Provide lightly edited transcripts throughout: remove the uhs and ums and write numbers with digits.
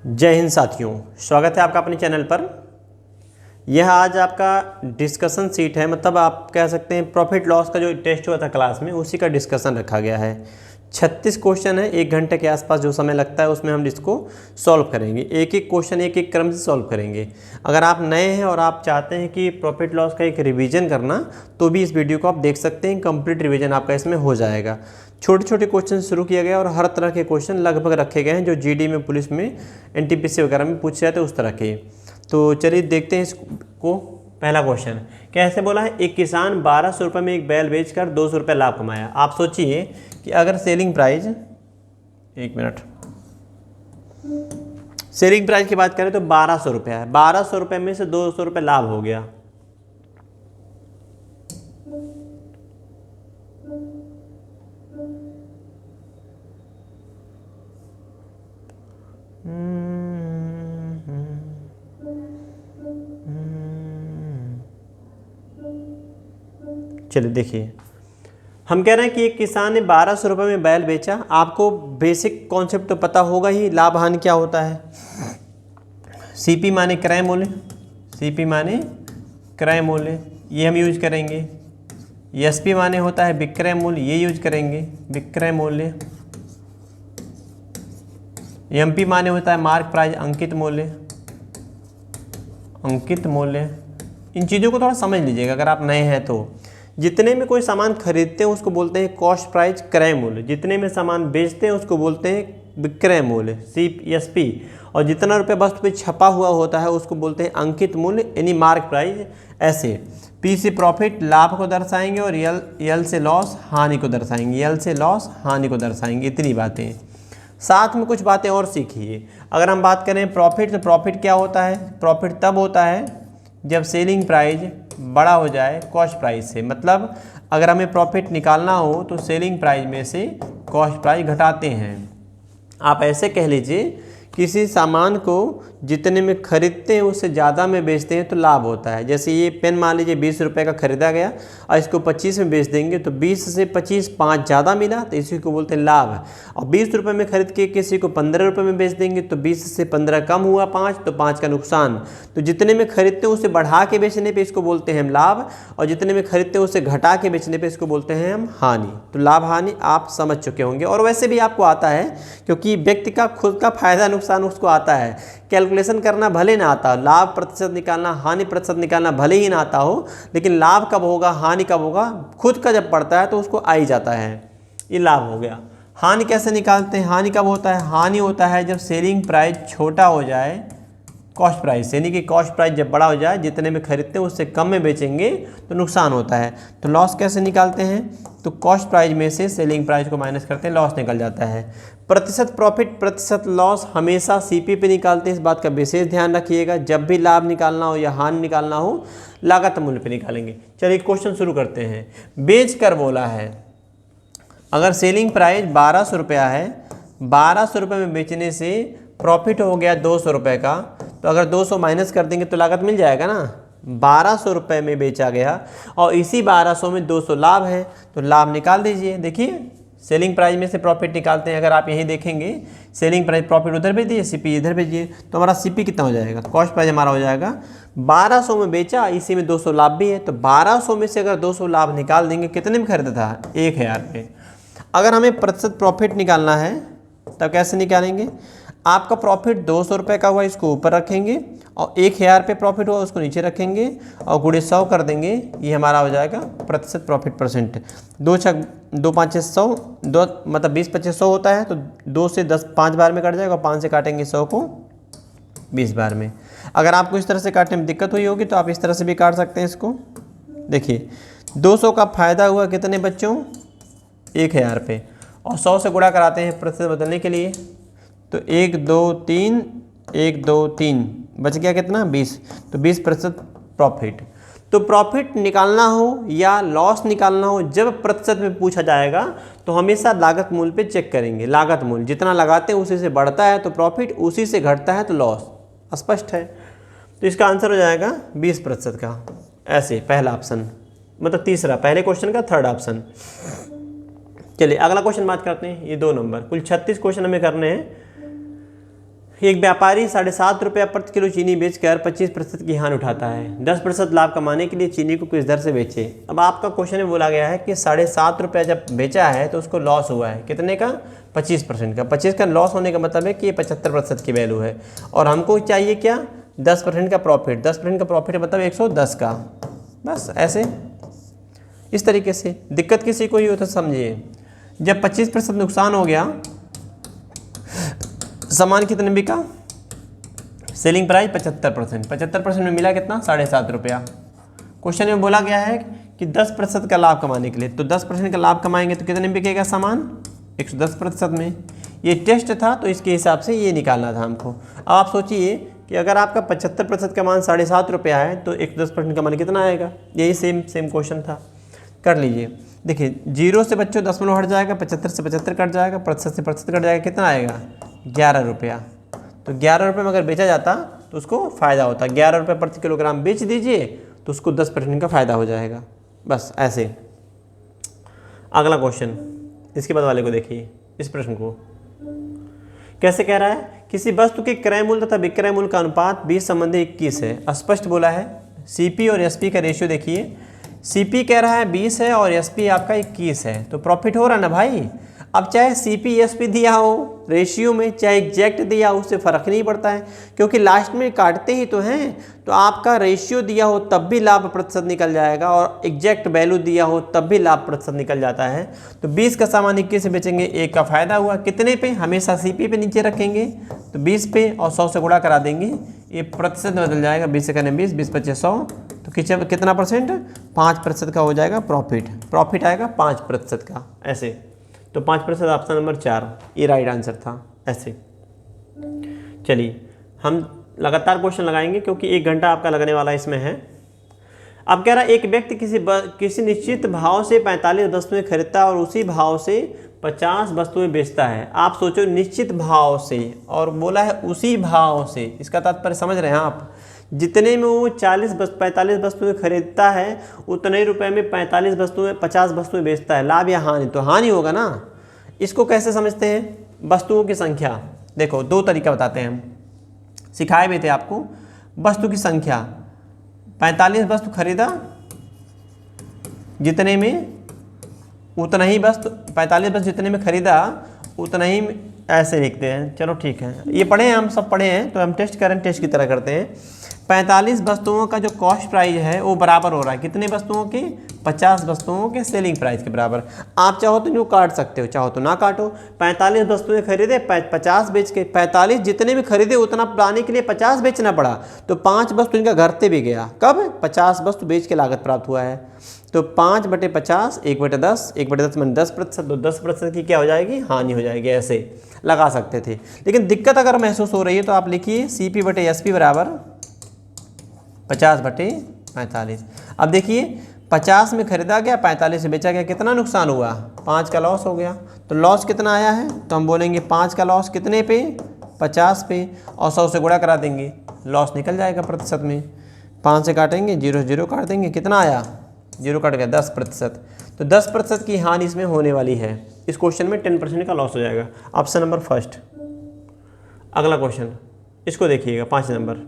जय हिंद साथियों, स्वागत है आपका अपने चैनल पर। यह आज आपका डिस्कशन सीट है, मतलब आप कह सकते हैं प्रॉफिट लॉस का जो टेस्ट हुआ था क्लास में उसी का डिस्कशन रखा गया है। 36 क्वेश्चन है, 1 घंटे के आसपास जो समय लगता है उसमें हम इसको सॉल्व करेंगे। एक एक क्वेश्चन एक एक क्रम से सॉल्व करेंगे। अगर आप नए हैं और आप चाहते हैं कि प्रॉफिट लॉस का एक रिवीजन करना, तो भी इस वीडियो को आप देख सकते हैं। कंप्लीट रिवीजन आपका इसमें हो जाएगा। छोटे छोटे क्वेश्चन शुरू किया गया और हर तरह के क्वेश्चन लगभग रखे गए हैं जो जीडी में, पुलिस में, एनटीपीसी वगैरह में पूछे जाते हैं उस तरह के। तो चलिए देखते हैं इसको। पहला क्वेश्चन कैसे बोला है, एक किसान 1200 रुपये में एक बैल बेचकर 200 रुपये लाभ कमाया। आप सोचिए कि अगर सेलिंग प्राइस, एक मिनट, सेलिंग प्राइस की बात करें तो 1200 रुपये है। 1200 रुपये में से 200 रुपये लाभ हो गया। चलिए देखिए, हम कह रहे हैं कि एक किसान ने 1200 रुपये में बैल बेचा। आपको बेसिक कॉन्सेप्ट तो पता होगा ही, लाभ हानि क्या होता है। सीपी माने क्रय मूल्य, सीपी माने क्रय मूल्य, ये हम यूज करेंगे। एसपी माने होता है विक्रय मूल्य, ये यूज करेंगे, विक्रय मूल्य। एमपी माने होता है मार्क प्राइस, अंकित मूल्य, अंकित मूल्य। इन चीज़ों को थोड़ा समझ लीजिएगा अगर आप नए हैं तो। जितने में कोई सामान खरीदते हैं उसको बोलते हैं कॉस्ट प्राइस, क्रय मूल्य। जितने में सामान बेचते हैं उसको बोलते हैं विक्रय मूल्य, सीएसपी। और जितना रुपये वस्तु पे छपा हुआ होता है उसको बोलते हैं अंकित मूल्य, यानी मार्क प्राइस। ऐसे पी से प्रॉफिट लाभ को दर्शाएंगे और यल से लॉस हानि को दर्शाएंगे, यल से लॉस हानि को दर्शाएंगे। इतनी बातें, साथ में कुछ बातें और सीखिए। अगर हम बात करें प्रॉफिट, तो प्रॉफिट क्या होता है? प्रॉफिट तब होता है जब सेलिंग प्राइस बड़ा हो जाए कॉस्ट प्राइस से। मतलब अगर हमें प्रॉफिट निकालना हो तो सेलिंग प्राइस में से कॉस्ट प्राइस घटाते हैं। आप ऐसे कह लीजिए, किसी सामान को जितने में खरीदते हैं उससे ज़्यादा में बेचते हैं तो लाभ होता है। जैसे ये पेन मान लीजिए 20 रुपये का खरीदा गया और इसको 25 में बेच देंगे तो 20 से 25 5 ज़्यादा मिला तो इसी को बोलते हैं लाभ। और 20 रुपये में खरीद के किसी को 15 रुपये में बेच देंगे तो 20 से 15 कम हुआ 5, तो 5 का नुकसान। तो जितने में खरीदते हैं उससे बढ़ा के बेचने पर इसको बोलते हैं हम लाभ, और जितने में खरीदते हैं उससे घटा के बेचने पर इसको बोलते हैं हम हानि। तो लाभ हानि आप समझ चुके होंगे और वैसे भी आपको आता है, क्योंकि व्यक्ति का खुद का फायदा नुकसान उसको आता है। कैलकुलेशन करना भले ना आता हो, लाभ प्रतिशत निकालना, हानि प्रतिशत निकालना भले ही ना आता हो, लेकिन लाभ कब होगा हानि कब होगा खुद का जब पड़ता है तो उसको आ ही जाता है। ये लाभ हो गया। हानि कैसे निकालते हैं? हानि कब होता है? हानि होता है जब सेलिंग प्राइस छोटा हो जाए कॉस्ट प्राइस, यानी कि कॉस्ट प्राइस जब बड़ा हो जाए, जितने में खरीदते हैं उससे कम में बेचेंगे तो नुकसान होता है। तो लॉस कैसे निकालते हैं? तो कॉस्ट प्राइस में से सेलिंग प्राइस को माइनस करते हैं, लॉस निकल जाता है। प्रतिशत प्रॉफिट प्रतिशत लॉस हमेशा सीपी पे निकालते हैं, इस बात का विशेष ध्यान रखिएगा। जब भी लाभ निकालना हो या हानि निकालना हो लागत मूल्य पे निकालेंगे। चलिए क्वेश्चन शुरू करते हैं। बेच कर बोला है, अगर सेलिंग प्राइस 1200 रुपया है, 1200 रुपये में बेचने से प्रॉफिट हो गया 200 रुपये का, तो अगर 200 माइनस कर देंगे तो लागत मिल जाएगा ना। 1200 रुपये में बेचा गया और इसी 1200 में 200 लाभ है, तो लाभ निकाल दीजिए। देखिए सेलिंग प्राइस में से प्रॉफिट निकालते हैं। अगर आप यहीं देखेंगे, सेलिंग प्राइस प्रॉफिट उधर भेज दिए, सीपी इधर भेजिए, तो हमारा सीपी कितना हो जाएगा? कॉस्ट प्राइस हमारा हो जाएगा 1200 में बेचा, इसी में 200 लाभ भी है, तो 1200 में से अगर 200 लाभ निकाल देंगे, कितने में खरीदा था? 1000 पे। अगर हमें प्रतिशत प्रॉफिट निकालना है तब कैसे निकालेंगे? आपका प्रॉफिट 200 रुपये का हुआ, इसको ऊपर रखेंगे, और 1000 पे प्रॉफिट हुआ उसको नीचे रखेंगे और गुणे 100 कर देंगे। ये हमारा हो जाएगा प्रतिशत प्रॉफिट परसेंट। 2 5 100, 2 मतलब 20 25 100 होता है, तो 2 से 10 5 बार में कट जाएगा, 5 से काटेंगे 100 को 20 बार में। अगर आपको इस तरह से काटने में दिक्कत हुई होगी तो आप इस तरह से भी काट सकते हैं इसको। देखिए 200 का फायदा हुआ कितने बच्चों? 1000 पे, और 100 से गुणा कराते हैं प्रतिशत बदलने के लिए, तो 1 2 3 1 2 3 बच गया कितना? 20। तो 20% प्रॉफिट। तो प्रॉफिट निकालना हो या लॉस निकालना हो, जब प्रतिशत में पूछा जाएगा तो हमेशा लागत मूल्य पे चेक करेंगे। लागत मूल्य जितना लगाते हैं उसी से बढ़ता है तो प्रॉफिट, उसी से घटता है तो लॉस। स्पष्ट है? तो इसका आंसर हो जाएगा 20% का। ऐसे पहला ऑप्शन, मतलब तीसरा, पहले क्वेश्चन का थर्ड ऑप्शन। चलिए अगला क्वेश्चन बात करते हैं। ये 2 नंबर, कुल 36 क्वेश्चन हमें करने हैं। एक व्यापारी 7.5 रुपया प्रति किलो चीनी बेचकर 25% की हानि उठाता है। 10% लाभ कमाने के लिए चीनी को किस दर से बेचे। अब आपका क्वेश्चन में बोला गया है कि 7.5 रुपया जब बेचा है तो उसको लॉस हुआ है कितने का, 25% का। 25 का लॉस होने का मतलब है कि ये 75% की वैल्यू है और हमको चाहिए क्या, 10% का प्रॉफिट। 10% का प्रॉफिट मतलब 110 का। बस ऐसे इस तरीके से। दिक्कत किसी को ही हो तो समझिए, जब 25% नुकसान हो गया, सामान कितने बिका, सेलिंग प्राइस 75%। 75% में मिला कितना, 7.5 रुपया। क्वेश्चन में बोला गया है कि 10% का लाभ कमाने के लिए, तो 10% का लाभ कमाएंगे तो कितने में बिकेगा सामान, 110% में। ये टेस्ट था तो इसके हिसाब से ये निकालना था हमको। अब आप सोचिए कि अगर आपका 75% का मान 7.5 रुपया है तो 110% का मान कितना आएगा। यही सेम क्वेश्चन था, कर लीजिए। देखिए 0 से बच्चों दशमलव हट जाएगा, 75 से 75 कट जाएगा, प्रतिशत से प्रतिशत कट जाएगा, कितना आएगा, 11 रुपया। तो 11 रुपये में अगर बेचा जाता तो उसको फ़ायदा होता। 11 रुपये प्रति किलोग्राम बेच दीजिए तो उसको 10% का फ़ायदा हो जाएगा। बस ऐसे। अगला क्वेश्चन, इसके बाद वाले को देखिए, इस प्रश्न को कैसे कह रहा है, किसी वस्तु के क्रय मूल्य तथा विक्रय मूल्य का अनुपात 20 संबंधी 21 है। स्पष्ट बोला है। सीपी और एसपी का रेशियो देखिए, सीपी कह रहा है 20 है और एसपी आपका 21 है, तो प्रॉफिट हो रहा ना भाई। अब चाहे सीपी एसपी दिया हो रेशियो में, चाहे एग्जैक्ट दिया हो, उससे फ़र्क नहीं पड़ता है क्योंकि लास्ट में काटते ही तो हैं। तो आपका रेशियो दिया हो तब भी लाभ प्रतिशत निकल जाएगा और एग्जैक्ट वैल्यू दिया हो तब भी लाभ प्रतिशत निकल जाता है। तो 20 का सामान 21 से बेचेंगे, 1 का फ़ायदा हुआ। कितने पे, हमेशा सीपी पे नीचे रखेंगे तो 20 पे और 100 से गुणा करा देंगे, ये प्रतिशत में बदल जाएगा। 20 से करने 20, 20 25 100, तो कितना परसेंट, 5% का हो जाएगा प्रॉफिट आएगा 5% का। ऐसे तो 5% ऑप्शन नंबर 4 ये राइट आंसर था। ऐसे चलिए हम लगातार क्वेश्चन लगाएंगे क्योंकि 1 घंटा आपका लगने वाला इसमें है। अब कह रहा है एक व्यक्ति किसी निश्चित भाव से 45 वस्तुएं खरीदता है और उसी भाव से 50 वस्तुएं बेचता है। आप सोचो निश्चित भाव से और बोला है उसी भाव से, इसका तात्पर्य समझ रहे हैं आप। जितने में वो 45 वस्तुएं खरीदता है उतने रुपए में 50 वस्तुएं बेचता है। लाभ या हानि, तो हानि होगा ना। इसको कैसे समझते हैं, वस्तुओं की संख्या। देखो 2 तरीका बताते हैं हम, सिखाए भी थे आपको। वस्तु की संख्या, 45 वस्तु खरीदा, जितने में उतना ही वस्तु, 45 वस्तु जितने में खरीदा उतना ही, ऐसे लिखते हैं। चलो ठीक है, ये पढ़े हैं हम, सब पढ़े हैं, तो हम टेस्ट करें, टेस्ट की तरह करते हैं। 45 वस्तुओं का जो कॉस्ट प्राइस है वो बराबर हो रहा है कितने वस्तुओं के, 50 वस्तुओं के सेलिंग प्राइस के बराबर। आप चाहो तो यूँ काट सकते हो, चाहो तो ना काटो। 45 वस्तुएं खरीदे, 50 बेच के, 45 जितने भी खरीदे उतना पाने के लिए 50 बेचना पड़ा, तो 5 वस्तु इनका घटते भी गया। कब, 50 वस्तु बेच के लागत प्राप्त हुआ है। तो 5/50, 1/10, 1/10 मैंने 10%, तो 10% की क्या हो जाएगी, हानि हो जाएगी। ऐसे लगा सकते थे, लेकिन दिक्कत अगर महसूस हो रही है तो आप लिखिए CP/SP बराबर 50/45। अब देखिए 50 में खरीदा गया, 45 से बेचा गया, कितना नुकसान हुआ, 5 का लॉस हो गया। तो लॉस कितना आया है, तो हम बोलेंगे 5 का लॉस कितने पे, 50 पे, और 100 से गुणा करा देंगे, लॉस निकल जाएगा प्रतिशत में। 5 से काटेंगे, 0 से 0 काट देंगे, कितना आया, 0 कट गया, 10%। तो 10% की हानि इसमें होने वाली है। इस क्वेश्चन में 10% का लॉस हो जाएगा। Option number first. अगला क्वेश्चन, इसको देखिएगा, 5 नंबर।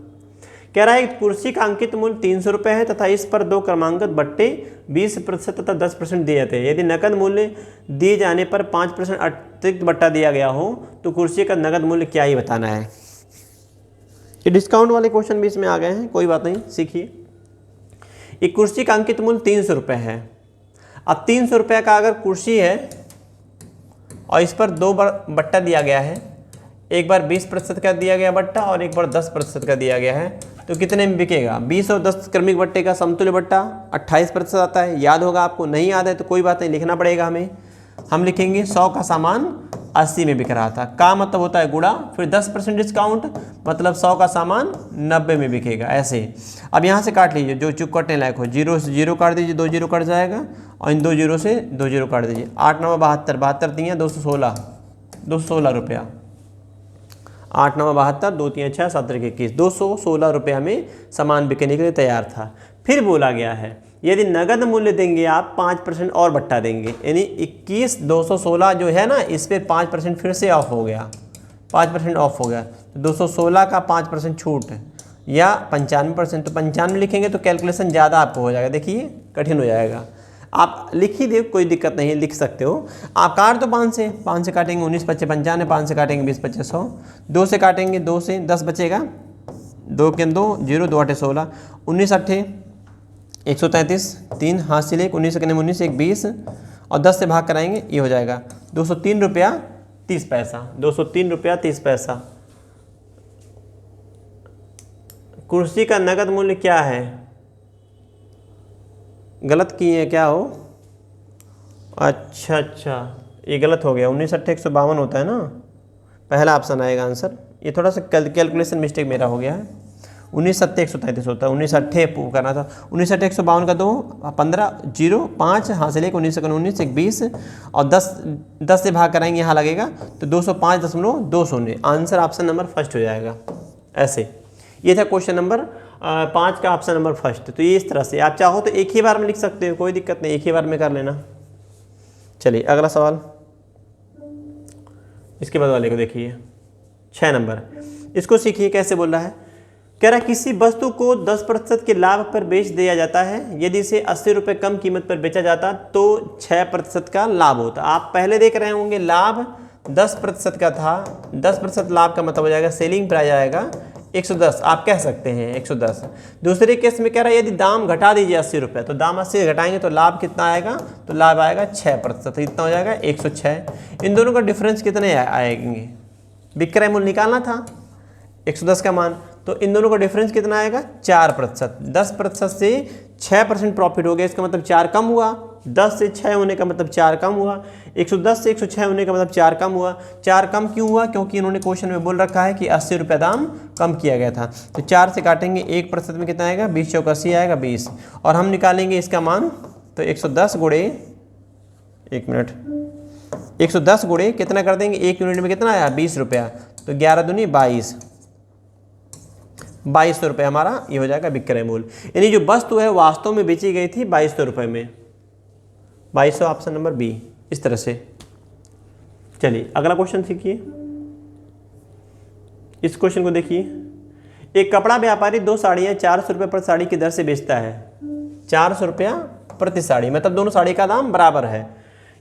कह रहा है कुर्सी का अंकित मूल्य 300 रुपये है तथा इस पर 2 क्रमांकित बट्टे 20% तथा 10% दिए जाते हैं। यदि नकद मूल्य दिए जाने पर 5% अतिरिक्त बट्टा दिया गया हो तो कुर्सी का नकद मूल्य क्या ही बताना है। ये डिस्काउंट वाले क्वेश्चन भी इसमें आ गए हैं, कोई बात नहीं, सीखिए। एक कुर्सी का अंकित मूल्य 300 रुपये है। अब 300 रुपये का अगर कुर्सी है और इस पर 2 बार बट्टा दिया गया है, एक बार 20% का दिया गया बट्टा और एक बार 10% का दिया गया है, तो कितने में बिकेगा। 20 और 10 क्रमिक बट्टे का समतुल्य बट्टा 28% आता है। याद होगा आपको, नहीं याद है तो कोई बात नहीं, लिखना पड़ेगा हमें। हम लिखेंगे 100 का सामान 80 में बिक रहा था, का मतलब होता है गुणा, फिर 10% डिस्काउंट, मतलब 100 का सामान 90 में बिकेगा। ऐसे अब यहाँ से काट लीजिए, जो चुप कटने लायक हो। 0 से 0 काट दीजिए, 2 0 कट जाएगा, और इन 2 0 से 2 0 काट दीजिए। 8 9 72, 72 3 216 रुपया। 8 9 72, 2 3 6 7 21, 216 रुपया में सामान बिकने के लिए तैयार था। फिर बोला गया है यदि नगद मूल्य देंगे आप 5% और बट्टा देंगे, यानी 21 216 जो है ना, इस पर 5% फिर से ऑफ हो गया, 5% ऑफ हो गया, तो 216 का 5% छूट या 95%, तो 95 लिखेंगे तो कैलकुलेशन ज़्यादा आपको हो जाएगा, देखिए कठिन हो जाएगा। आप लिख ही दे, कोई दिक्कत नहीं है, लिख सकते हो आप। काट तो 5 से काटेंगे 19 25 95, 5 से काटेंगे 20 25 100, 2 से काटेंगे 2 से 10 बचेगा, 2 के 2 0, 2 8 16, 19 8 133, 3 हाथ से ले 19 19 19 1 20 और 10 से भाग कराएंगे, ये हो जाएगा 203 रुपया 30 पैसा। 203 रुपया 30 पैसा। कुर्सी का नगद मूल्य क्या है? गलत किए हैं क्या हो? अच्छा, ये गलत हो गया। 19 8 152 होता है ना, पहला ऑप्शन आएगा आंसर। ये थोड़ा सा कैलकुलेशन मिस्टेक मेरा हो गया है। 19 7 133 होता है, 19 8 करना था। 19 8 152 का 2 15 0 5 हाथ से लेकर 19 19 1 20 और 10 से भाग कराएंगे, यहाँ लगेगा तो 205.20। आंसर ऑप्शन नंबर फर्स्ट हो जाएगा। ऐसे ये था क्वेश्चन नंबर 5 का ऑप्शन नंबर फर्स्ट। तो ये इस तरह से आप चाहो तो एक ही बार में लिख सकते हो, कोई दिक्कत नहीं, एक ही बार में कर लेना। चलिए अगला सवाल, इसके बाद वाले को देखिए 6 नंबर। इसको सीखिए कैसे बोल रहा है। कह रहा किसी वस्तु को 10% के लाभ पर बेच दिया जाता है, यदि इसे 80 रुपये कम कीमत पर बेचा जाता तो 6% का लाभ होता। आप पहले देख रहे होंगे लाभ 10% का था, 10% लाभ का मतलब हो जाएगा सेलिंग प्राइस आएगा 110, आप कह सकते हैं 110। दूसरे केस में कह रहा है यदि दाम घटा दीजिए 80 रुपये, तो दाम 80 घटाएंगे तो लाभ कितना आएगा, तो लाभ आएगा 6%, तो इतना हो जाएगा 106। इन दोनों का डिफरेंस कितने आएंगे? विक्रय मूल्य निकालना था 110 का मान, तो इन दोनों का डिफरेंस कितना आएगा 4%। 10% से 6% प्रॉफिट हो गया, इसका मतलब 4 कम हुआ। 10 से 6 होने का मतलब 4 कम हुआ। 110 से 106 होने का मतलब 4 कम हुआ। 4 कम क्यों हुआ? क्योंकि इन्होंने क्वेश्चन में बोल रखा है कि 80 रुपये दाम कम किया गया था। तो 4 से काटेंगे 1% में कितना आएगा, 20 चौक 80 आएगा 20, और हम निकालेंगे इसका मान, तो 110 गुणे 1 मिनट 110 गुणे कितना कर देंगे, 1 यूनिट में कितना आया 20 रुपया, तो 11 दूनी 22, 2200 रुपये हमारा ये हो जाएगा विक्रय मूल्य। यानी जो वस्तु है वास्तव में बेची गई थी 2200 रुपये में। 2200 ऑप्शन नंबर बी। इस तरह से चलिए अगला क्वेश्चन सीखिए। इस क्वेश्चन को देखिए। एक कपड़ा व्यापारी 2 साड़ियाँ 400 रुपये प्रति साड़ी की दर से बेचता है। 400 रुपया प्रति साड़ी, मतलब दोनों साड़ी का दाम बराबर है।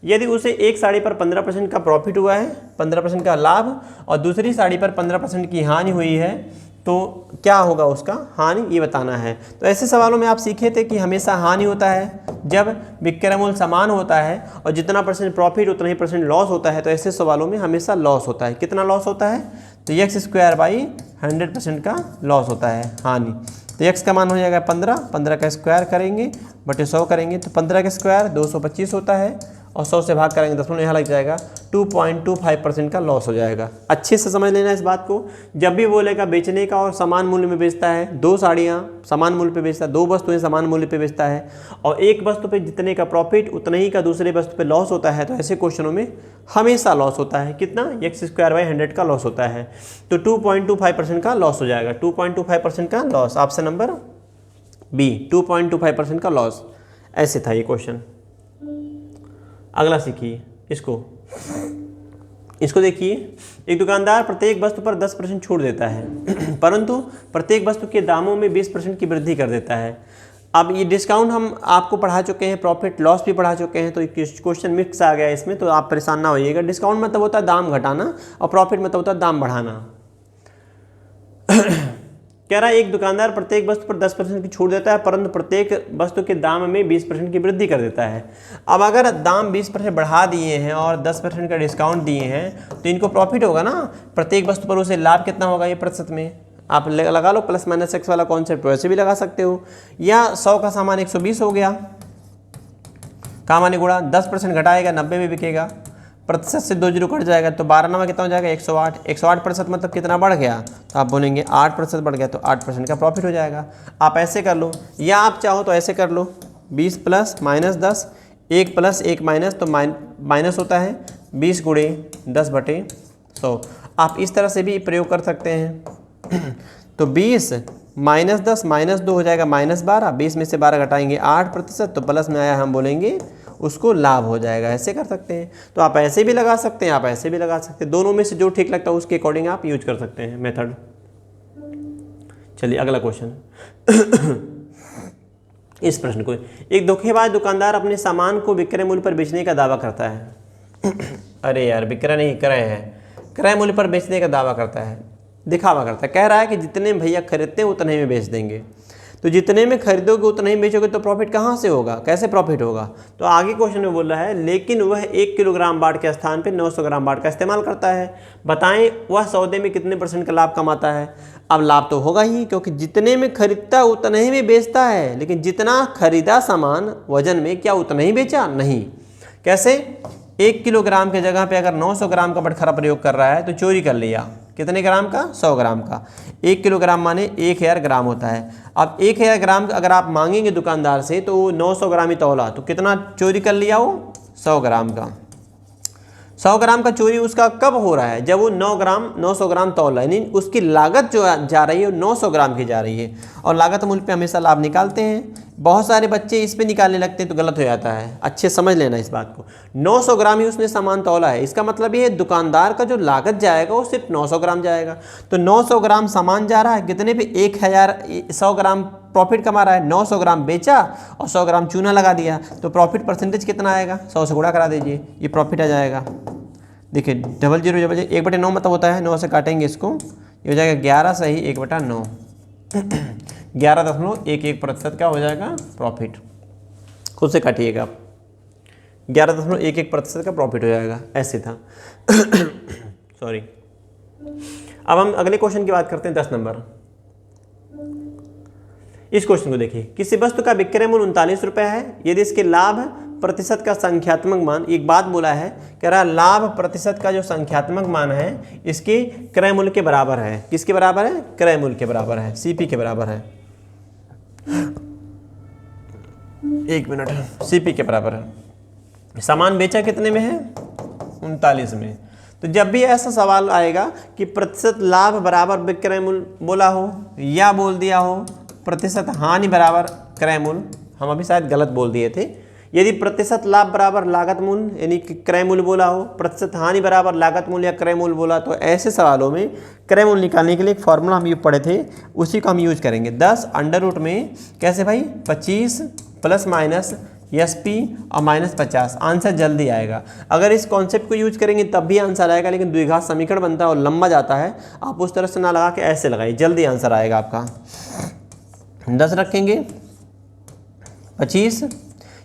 यदि उसे एक साड़ी पर 15% का प्रॉफिट हुआ है, 15% का लाभ, और दूसरी साड़ी पर 15% की हानि हुई है, तो क्या होगा उसका हानि, ये बताना है। तो ऐसे सवालों में आप सीखे थे कि हमेशा हानि होता है जब विक्रय मूल्य समान होता है और जितना परसेंट प्रॉफिट उतना ही परसेंट लॉस होता है। तो ऐसे सवालों में हमेशा लॉस होता है। कितना लॉस होता है, तो x²/100% का लॉस होता है, हानि। तो x का मान हो जाएगा 15 का स्क्वायर करेंगे बटे 100 करेंगे, तो 15 का स्क्वायर 225 होता है, और 100 से भाग करेंगे 10 यहाँ लग जाएगा, 2.25% का लॉस हो जाएगा। अच्छे से समझ लेना इस बात को। जब भी बोलेगा बेचने का और समान मूल्य में बेचता है, 2 साड़ियाँ समान मूल्य पे बेचता है, 2 वस्तुएं समान मूल्य पे बेचता है, और एक वस्तु पे जितने का प्रॉफिट उतने ही का दूसरे वस्तु पे लॉस होता है, तो ऐसे क्वेश्चनों में हमेशा लॉस होता है। कितना, x²/100 का लॉस होता है। तो 2.25% का लॉस हो जाएगा, 2.25% का लॉस। ऑप्शन नंबर बी, 2.25% का लॉस। ऐसे था ये क्वेश्चन। अगला सीखिए इसको देखिए। एक दुकानदार प्रत्येक वस्तु पर 10% छूट देता है परंतु प्रत्येक वस्तु के दामों में 20% की वृद्धि कर देता है। अब ये डिस्काउंट हम आपको पढ़ा चुके हैं, प्रॉफिट लॉस भी पढ़ा चुके हैं, तो क्वेश्चन मिक्स आ गया इसमें, तो आप परेशान ना होइएगा। डिस्काउंट मतलब होता है दाम घटाना और प्रॉफिट मतलब होता है दाम बढ़ाना। कह रहा है एक दुकानदार प्रत्येक वस्तु पर 10% की छूट देता है परंतु प्रत्येक वस्तु के दाम में 20% की वृद्धि कर देता है। अब अगर दाम 20% बढ़ा दिए हैं और 10% का डिस्काउंट दिए हैं, तो इनको प्रॉफिट होगा ना। प्रत्येक वस्तु पर उसे लाभ कितना होगा, ये प्रतिशत में आप लगा लो, +-x वाला कॉन्सेप्ट वैसे भी लगा सकते हो। या 100 का सामान 120 हो गया, का माने गुणा 10% घटाएगा 90 में बिकेगा, प्रतिशत से 2 जीरो कट जाएगा, तो 12 में कितना हो जाएगा 108। 108% मतलब कितना बढ़ गया, तो आप बोलेंगे 8% बढ़ गया, तो 8% का प्रॉफिट हो जाएगा। आप ऐसे कर लो, या आप चाहो तो ऐसे कर लो, 20 प्लस माइनस 10, 1 प्लस 1 माइनस, तो माइनस होता है 20 गुणे 10/100। आप इस तरह से भी प्रयोग कर सकते हैं। तो 20 माइनस 10 माइनस 2 हो जाएगा -12, 20 में से 12 घटाएंगे 8%, तो प्लस में आया हम बोलेंगे उसको लाभ हो जाएगा। ऐसे कर सकते हैं। तो आप ऐसे भी लगा सकते हैं, आप ऐसे भी लगा सकते हैं, दोनों में से जो ठीक लगता है उसके अकॉर्डिंग आप यूज कर सकते हैं मेथड। चलिए अगला क्वेश्चन। इस प्रश्न को, एक धोखेबाज दुकानदार अपने सामान को विक्रय मूल्य पर बेचने का दावा करता है। अरे यार, विक्रय नहीं, क्रय है। क्रय मूल्य पर बेचने का दावा करता है, दिखावा करता है, कह रहा है कि जितने में भैया खरीदते हैं उतने में बेच देंगे। तो जितने में खरीदोगे उतने ही बेचोगे तो प्रॉफिट कहाँ से होगा, कैसे प्रॉफिट होगा? तो आगे क्वेश्चन में बोल रहा है, लेकिन वह 1 किलोग्राम बाट के स्थान पे 900 ग्राम बाट का इस्तेमाल करता है। बताएं वह सौदे में कितने % का लाभ कमाता है? अब लाभ तो होगा ही, क्योंकि जितने में खरीदता उतने ही में बेचता है। लेकिन जितना खरीदा सामान वजन में, क्या उतना ही बेचा? नहीं। कैसे? 1 किलोग्राम के जगह पे अगर 900 ग्राम का बटखरा प्रयोग कर रहा है तो चोरी कर लिया। कितने ग्राम का? 100 ग्राम का। 1 किलोग्राम माने 1000 ग्राम होता है। अब 1000 ग्राम अगर आप मांगेंगे दुकानदार से तो वो 900 ग्राम ही तौला, तो कितना चोरी कर लिया वो? 100 ग्राम का। 100 ग्राम का चोरी उसका कब हो रहा है? जब वो 900 ग्राम तौल है, यानी उसकी लागत जो जा रही है वो 900 ग्राम की जा रही है। और लागत मूल्य पे हमेशा लाभ निकालते हैं। बहुत सारे बच्चे इस पे निकालने लगते हैं तो गलत हो जाता है। अच्छे समझ लेना इस बात को। 900 ग्राम ही उसने सामान तौला है, इसका मतलब ये दुकानदार का जो लागत जाएगा वो सिर्फ 900 ग्राम जाएगा। तो 900 ग्राम सामान जा रहा है, कितने पे? 100 ग्राम प्रॉफिट कमा रहा है। 900 ग्राम बेचा और 100 ग्राम चूना लगा दिया, तो प्रॉफिट परसेंटेज कितना आएगा? 100 से गुणा करा दीजिए, ये प्रॉफिट आ जाएगा। देखिए 00 1/9 मतलब होता है, 9 से काटेंगे इसको, ये हो जाएगा 11 सही 1/9। 11.11% का हो जाएगा प्रॉफिट। खुद से काटिएगा आप, 11.11% का प्रॉफिट हो जाएगा। ऐसे था। सॉरी। अब हम अगले क्वेश्चन की बात करते हैं, 10 नंबर। इस क्वेश्चन को देखिए, किसी वस्तु का विक्रय मूल्य 39 रुपये है यदि इसके लाभ प्रतिशत का संख्यात्मक मान, एक बात बोला है, कह रहा लाभ प्रतिशत का जो संख्यात्मक मान है इसके क्रय मूल्य के बराबर है। किसके बराबर है? क्रय मूल्य के बराबर है, सीपी के बराबर है। 1 मिनट, सीपी के बराबर है। सामान बेचा कितने में है? 39 में। तो जब भी ऐसा सवाल आएगा कि प्रतिशत लाभ बराबर विक्रय मूल्य बोला हो या बोल दिया हो प्रतिशत हानि बराबर क्रय मूल्य, हम अभी शायद गलत बोल दिए थे। यदि प्रतिशत लाभ बराबर लागत मूल्य यानी कि क्रय मूल्य बोला हो, प्रतिशत हानि बराबर लागत मूल्य या क्रय मूल्य बोला, तो ऐसे सवालों में क्रय मूल्य निकालने के लिए एक फॉर्मूला हम ये पढ़े थे, उसी को हम यूज करेंगे। 10 अंडर रूट में कैसे भाई? 25 प्लस माइनस SP और -50। आंसर जल्दी आएगा। अगर इस कॉन्सेप्ट को यूज करेंगे तब भी आंसर आएगा, लेकिन द्विघात समीकरण बनता है और लंबा जाता है। आप उस तरह से ना लगा के ऐसे लगाइए, जल्दी आंसर आएगा आपका। 10 रखेंगे, 25,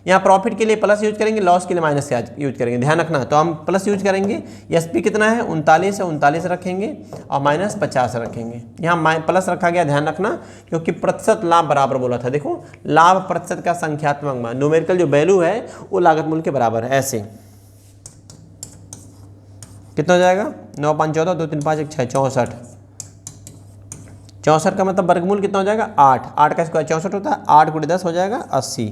यहाँ प्रॉफिट के लिए प्लस यूज करेंगे, लॉस के लिए माइनस यूज करेंगे, ध्यान रखना। तो हम प्लस यूज करेंगे, SP कितना है? 39 है, 39 रखेंगे और -50 रखेंगे। यहाँ प्लस रखा गया, ध्यान रखना, क्योंकि प्रतिशत लाभ बराबर बोला था। देखो लाभ प्रतिशत का संख्यात्मक मान, न्यूमेरिकल जो वैल्यू है वो लागत मूल्य के बराबर है। ऐसे कितना हो जाएगा? 9 5 14, 2 3 5 1 6, 64। 64 का मतलब वर्गमूल कितना हो जाएगा? 8। 8 का स्क्वायर 64 होता है। 8 × 10 हो जाएगा 80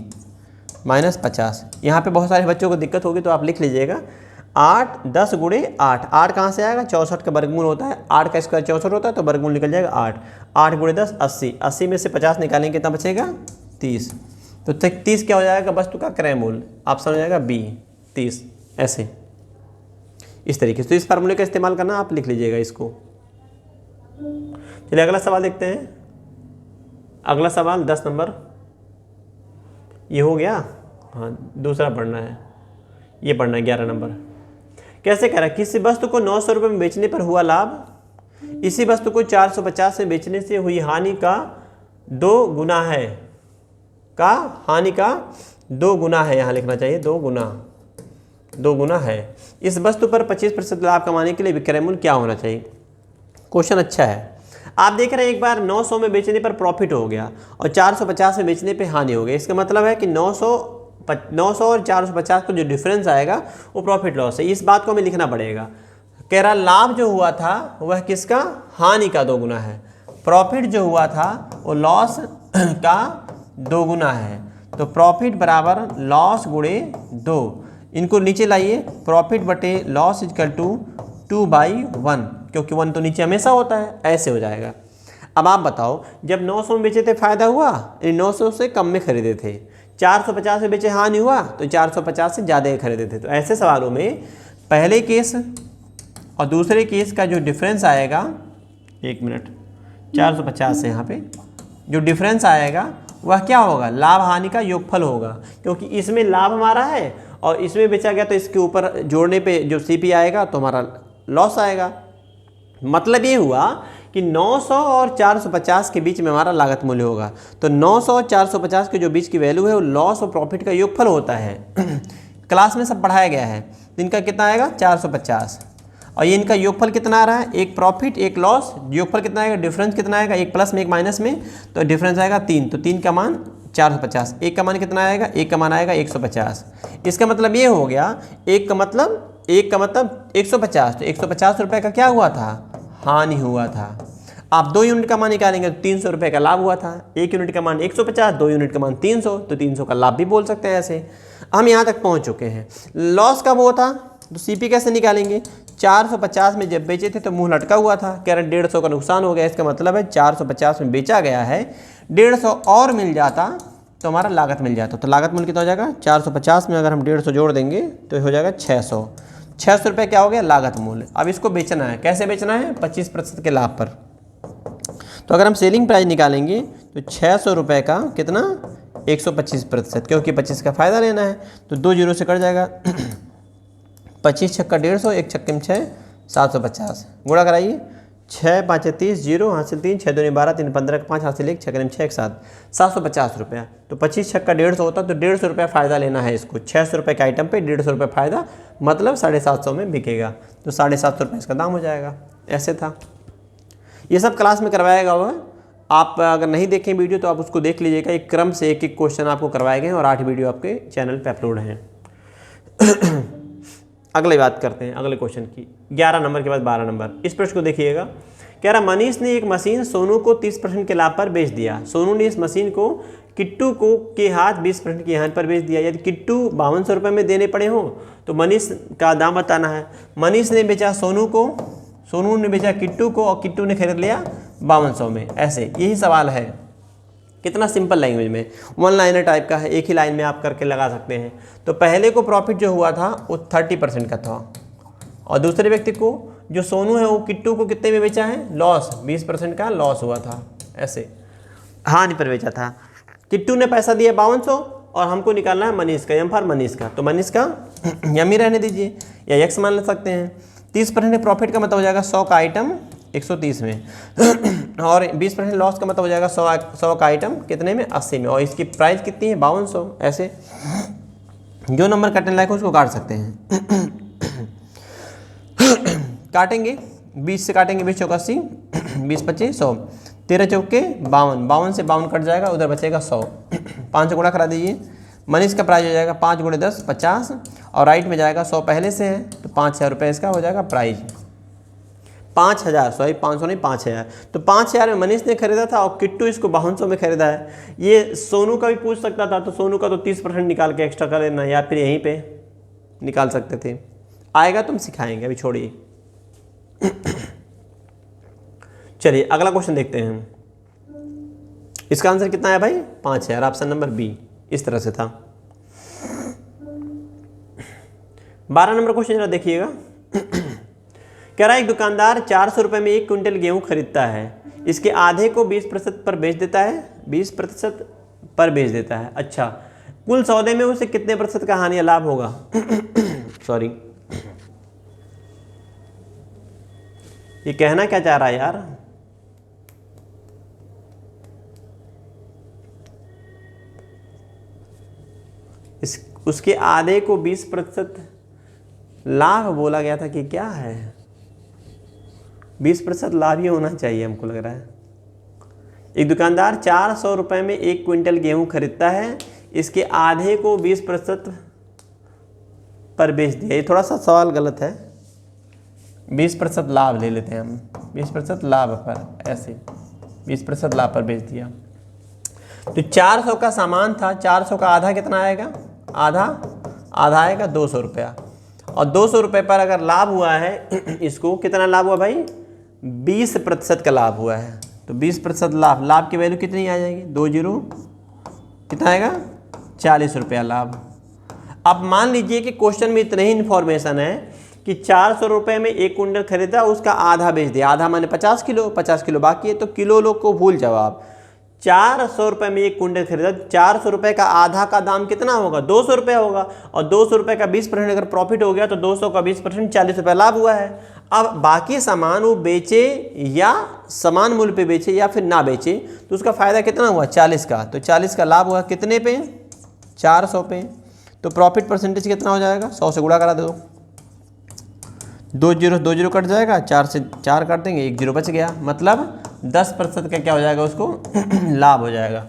-50। यहाँ पे बहुत सारे बच्चों को दिक्कत होगी तो आप लिख लीजिएगा 8 10 × 8। 8 कहाँ से आएगा? 64 का वर्गमूल होता है। 8 का स्क्वायर 64 होता है तो वर्गमूल निकल जाएगा 8। 8 × 10 80। 80 में से 50 निकालेंगे कितना बचेगा? 30। तो 30 क्या हो जाएगा? वस्तु का क्रय मूल्य। ऑप्शन हो जाएगा B 30। ऐसे इस तरीके से। तो इस फार्मूले का इस्तेमाल करना, आप लिख लीजिएगा इसको। चलिए अगला सवाल देखते हैं। अगला सवाल 10 नंबर, ये हो गया। हाँ, दूसरा पढ़ना है, ये पढ़ना है 11 नंबर। कैसे कह रहा है? किसी वस्तु को 900 रुपये में बेचने पर हुआ लाभ इसी वस्तु को 450 में बेचने से हुई हानि का 2 गुना है। का हानि का 2 गुना है, यहाँ लिखना चाहिए 2 गुना है। इस वस्तु पर 25% लाभ कमाने के लिए विक्रय मूल्य क्या होना चाहिए? क्वेश्चन अच्छा है। आप देख रहे हैं एक बार 900 में बेचने पर प्रॉफिट हो गया और 450 में बेचने पे हानि हो गई। इसका मतलब है कि 900 और 450 का जो डिफरेंस आएगा वो प्रॉफिट लॉस है। इस बात को हमें लिखना पड़ेगा। कह रहा लाभ जो हुआ था वह किसका? हानि का 2 गुना है। प्रॉफिट जो हुआ था वो लॉस का 2 गुना है। तो प्रॉफिट बराबर लॉस गुणे 2। इनको नीचे लाइए, प्रॉफिट बटे लॉस इक्वल टू 2/1, क्योंकि 1 तो नीचे हमेशा होता है। ऐसे हो जाएगा। अब आप बताओ, जब 900 में बेचे थे फायदा हुआ? 900 से कम में खरीदे थे, 450 में बेचे, हानि हुआ तो 450 से ज़्यादा ही खरीदे थे। तो ऐसे सवालों में पहले केस और दूसरे केस का जो डिफरेंस आएगा, 1 मिनट, 450 से यहाँ पे जो डिफरेंस आएगा वह क्या होगा, लाभ हानि का योगफल होगा, क्योंकि इसमें लाभ हमारा है और इसमें बेचा गया तो इसके ऊपर जोड़ने पे जो सीपी आएगा तो हमारा लॉस आएगा। मतलब ये हुआ कि 900 और 450 के बीच में हमारा लागत मूल्य होगा। तो 900 और 450 के जो बीच की वैल्यू है वो लॉस और प्रॉफिट का योगफल होता है। क्लास में सब पढ़ाया गया है। इनका कितना आएगा 450 और ये इनका योगफल कितना आ रहा है, एक प्रॉफिट एक लॉस, योगफल कितना आएगा, डिफरेंस कितना आएगा, एक प्लस में एक माइनस में, तो डिफरेंस आएगा 3, तो 3 का मान 450, एक का मान कितना आएगा, एक का मान आएगा 150। इसका मतलब ये हो गया, एक का मतलब 150, तो 150 रुपये का क्या हुआ था, हानि हुआ था। आप 2 यूनिट का मान निकालेंगे तो 300 रुपये का लाभ हुआ था। 1 यूनिट का मान 150, 2 यूनिट का मान 300, तो 300 का लाभ भी बोल सकते हैं। ऐसे हम यहाँ तक पहुँच चुके हैं। लॉस कब हुआ था, तो सीपी कैसे निकालेंगे, 450 में जब बेचे थे तो मुंह लटका हुआ था, कह रहे 150 का नुकसान हो गया। इसका मतलब है 450 में बेचा गया है, 150 और मिल जाता तो हमारा लागत मिल जाता। तो लागत मूल्य कितना हो जाएगा, 450 में अगर हम 150 जोड़ देंगे तो हो जाएगा 600। 600 रुपये क्या हो गया लागत मूल्य। अब इसको बेचना है, कैसे बेचना है, 25% के लाभ पर। तो अगर हम सेलिंग प्राइस निकालेंगे तो 600 रुपये का कितना, 125%, क्योंकि 25 का फ़ायदा लेना है। तो 2 जीरो से कट जाएगा 25 छक्का 150, 1 छक्के में 6, 750, गुणा कराइए, 6 5 30, 0 हासिल 3, 6 2 12, 3 15 5 हासिल 1, 6 6 7, 750 रुपया। तो 25 छक्का 150 होता तो 150 रुपया फ़ायदा लेना है इसको। 600 रुपये के आइटम पे 150 रुपये फ़ायदा, मतलब 750 में बिकेगा, तो 750 रुपये इसका दाम हो जाएगा। ऐसे था, ये सब क्लास में करवाएगा हुआ। आप अगर नहीं देखें वीडियो तो आप उसको देख लीजिएगा। एक क्रम से एक एक क्वेश्चन आपको करवाए गए हैं और 8 वीडियो आपके चैनल पे अपलोड हैं। अगली बात करते हैं अगले क्वेश्चन की, 11 नंबर के बाद 12 नंबर। इस प्रश्न को देखिएगा, कह रहा मनीष ने एक मशीन सोनू को 30% के लाभ पर बेच दिया। सोनू ने इस मशीन को किट्टू को के हाथ 20% के हाथ पर बेच दिया। यदि किट्टू 5200 रुपये में देने पड़े हों तो मनीष का दाम बताना है। मनीष ने बेचा सोनू को, सोनू ने बेचा किट्टू को और किट्टू ने खरीद लिया 5200 में। ऐसे यही सवाल है, कितना सिंपल लैंग्वेज में, 1 लाइनर टाइप का है, एक ही लाइन में आप करके लगा सकते हैं। तो पहले को प्रॉफिट जो हुआ था वो 30% का था और दूसरे व्यक्ति को जो सोनू है वो किट्टू को कितने में बेचा है, लॉस, 20% का लॉस हुआ था। ऐसे हानि पर बेचा था। किट्टू ने पैसा दिया 5200 और हमको निकालना है मनीष का, एम फॉर मनीष का। तो मनीष का यम ही रहने दीजिए या एक्स मान ले सकते हैं। 30% प्रॉफिट का मतलब हो जाएगा 100 का आइटम 130 में और 20% लॉस का मतलब हो जाएगा 100 का आइटम कितने में, 80 में। और इसकी प्राइस कितनी है, 5200। ऐसे जो नंबर काटने लायक हो उसको काट सकते हैं। काटेंगे 20 से काटेंगे, 20 चौका 80, 20 25 100, 13 चौके 52, 52 से 52 कट जाएगा, उधर बचेगा 100। 5 से गुणा करा दीजिए। मनीष का प्राइस हो जाएगा 5 गुणे 10 50 और राइट में जाएगा 100 पहले से है तो 5000 रुपये इसका हो जाएगा प्राइस। 5000, सॉरी 500 नहीं 5000। तो 5000 में मनीष ने खरीदा था और किट्टू इसको 5200 में खरीदा है। ये सोनू का भी पूछ सकता था, तो सोनू का तो 30% निकाल के एक्स्ट्रा कर लेना या फिर यहीं पे निकाल सकते थे। आएगा तुम सिखाएंगे, अभी छोड़िए। चलिए अगला क्वेश्चन देखते हैं हम। इसका आंसर कितना है भाई, 5000, ऑप्शन नंबर बी। इस तरह से था। 12 नंबर क्वेश्चन जरा देखिएगा। कह रहा है एक दुकानदार 400 रुपये में 1 क्विंटल गेहूं खरीदता है। इसके आधे को 20% पर बेच देता है, 20% पर बेच देता है। अच्छा, कुल सौदे में उसे कितने प्रतिशत का हानि या लाभ होगा? सॉरी, ये कहना क्या चाह रहा है यार? उसके आधे को 20% लाभ बोला गया था कि क्या है? 20% लाभ ही होना चाहिए हमको लग रहा है। एक दुकानदार 400 रुपये में 1 क्विंटल गेहूं खरीदता है, इसके आधे को 20% पर बेच दिया। ये थोड़ा सा सवाल गलत है, 20% लाभ ले लेते हैं हम, 20% लाभ पर, ऐसे 20% लाभ पर बेच दिया। तो 400 का सामान था, 400 का आधा कितना आएगा, आधा आएगा 200 रुपया। और 200 रुपये पर अगर लाभ हुआ है, इसको कितना लाभ हुआ भाई, 20% का लाभ हुआ है। तो 20% लाभ की वैल्यू कितनी आ जाएगी, 2 जीरो कितना आएगा, 40 रुपया लाभ। अब मान लीजिए कि क्वेश्चन में इतनी ही इन्फॉर्मेशन है कि 400 रुपये में 1 कुंटल खरीदा, उसका आधा बेच दिया, आधा माने 50 किलो, 50 किलो बाकी है, तो किलो लोग को भूल जाओ आप। 400 रुपये में 1 कुंटल खरीदा, 400 रुपये का आधा का दाम कितना होगा, 200 रुपये होगा, और 200 रुपये का 20% अगर प्रॉफिट हो गया तो 200 का 20% 40 रुपये लाभ हुआ है। अब बाकी सामान वो बेचे या समान मूल्य पे बेचे या फिर ना बेचे तो उसका फ़ायदा कितना हुआ, 40 का, तो 40 का लाभ हुआ कितने पे, 400 पे। तो प्रॉफिट परसेंटेज कितना हो जाएगा, 100 से गुणा करा दो, 2 जीरो कट जाएगा, 4 से 4 काट देंगे, 1 जीरो बच गया, मतलब 10% का क्या हो जाएगा उसको लाभ हो जाएगा।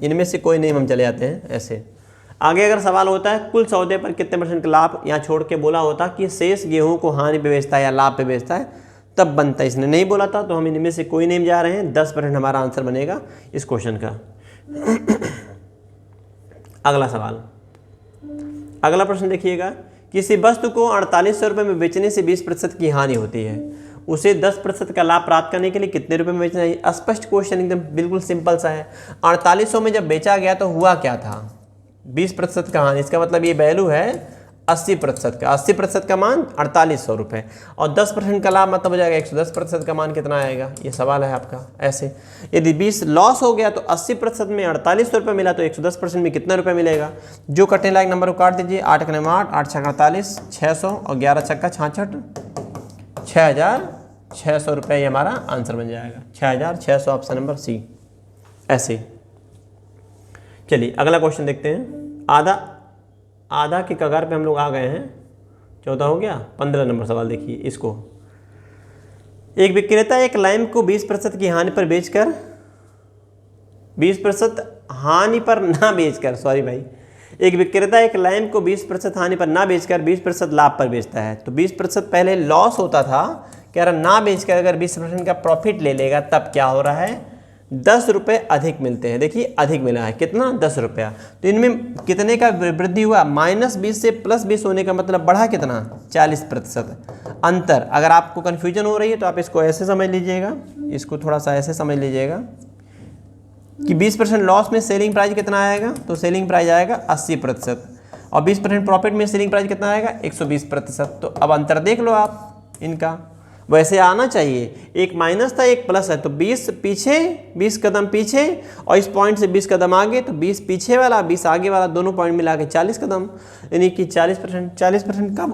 इनमें से कोई नहीं, हम चले जाते हैं ऐसे। आगे अगर सवाल होता है कुल सौदे पर कितने % का लाभ, यहाँ छोड़ के बोला होता कि शेष गेहूं को हानि पे बेचता है या लाभ पे बेचता है, तब बनता है। इसने नहीं बोला था, तो हम इनमें से कोई नहीं जा रहे हैं। 10% हमारा आंसर बनेगा इस क्वेश्चन का। अगला सवाल, अगला प्रश्न देखिएगा, किसी वस्तु को 4800 रुपये में बेचने से 20% की हानि होती है, उसे 10% का लाभ प्राप्त करने के लिए कितने रुपए में बेचना है। स्पष्ट क्वेश्चन, एकदम बिल्कुल सिंपल सा है। 4800 में जब बेचा गया तो हुआ क्या था, 20% का हानि, इसका मतलब ये वैल्यू है 80% का, 80% का मान 4800 रुपये, और 10% का लाभ मतलब हो जाएगा 110% का मान कितना आएगा, ये सवाल है आपका। ऐसे यदि 20 लॉस हो गया तो 80% में 4800 रुपये मिला तो 110% में कितना रुपये मिलेगा। जो कटने लायक नंबर को काट दीजिए, 8 × 8, 8 × 48, 600, और 11 × 66, 6600 रुपये, ये हमारा आंसर बन जाएगा 6600, ऑप्शन नंबर सी। ऐसे चलिए अगला क्वेश्चन देखते हैं। आधा के कगार पे हम लोग आ गए हैं, 14 हो गया। 15 नंबर सवाल देखिए इसको। एक विक्रेता एक लैंप को 20% की हानि पर बेचकर 20% हानि पर ना बेचकर, सॉरी भाई, एक विक्रेता एक लैंप को 20% हानि पर ना बेचकर 20% लाभ पर बेचता है। तो 20% पहले लॉस होता था, कह रहा ना बेचकर अगर 20% का प्रॉफिट ले लेगा तब क्या हो रहा है, 10 रुपये अधिक मिलते हैं। देखिए अधिक मिला है कितना, 10 रुपया। तो इनमें कितने का वृद्धि हुआ, -20 से +20 होने का मतलब बढ़ा कितना, 40% अंतर। अगर आपको कन्फ्यूजन हो रही है तो आप इसको ऐसे समझ लीजिएगा, इसको थोड़ा सा ऐसे समझ लीजिएगा कि 20% लॉस में सेलिंग प्राइस कितना आएगा, तो सेलिंग प्राइस आएगा 80%, और 20% प्रॉफिट में सेलिंग प्राइस कितना आएगा, 120%। तो अब अंतर देख लो आप इनका, वैसे आना चाहिए, एक माइनस था एक प्लस है, तो 20 पीछे 20 कदम पीछे, और इस पॉइंट से 20 कदम आगे, तो 20 पीछे वाला 20 आगे वाला, दोनों पॉइंट मिला के 40 कदम, यानी कि 40% का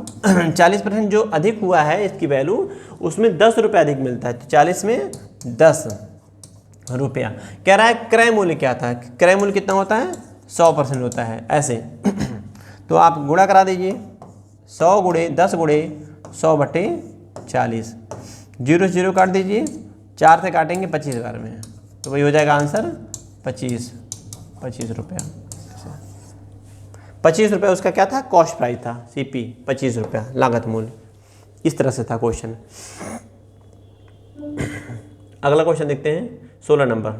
40% जो अधिक हुआ है इसकी वैल्यू, उसमें 10 रुपये अधिक मिलता है। तो 40 में 10 रुपया। कह रहा है क्रय मूल्य क्या था, क्रय मूल्य कितना होता है, 100% होता है। ऐसे तो आप गुणा करा दीजिए, 100 × 10 × 100/40, 0 0 काट दीजिए, 4 से काटेंगे 25 बार में, तो वही हो जाएगा आंसर 25 रुपया। 25 रुपये उसका क्या था, कॉस्ट प्राइस था, CP 25 रुपया लागत मूल्य। इस तरह से था क्वेश्चन। अगला क्वेश्चन देखते हैं, 16 नंबर।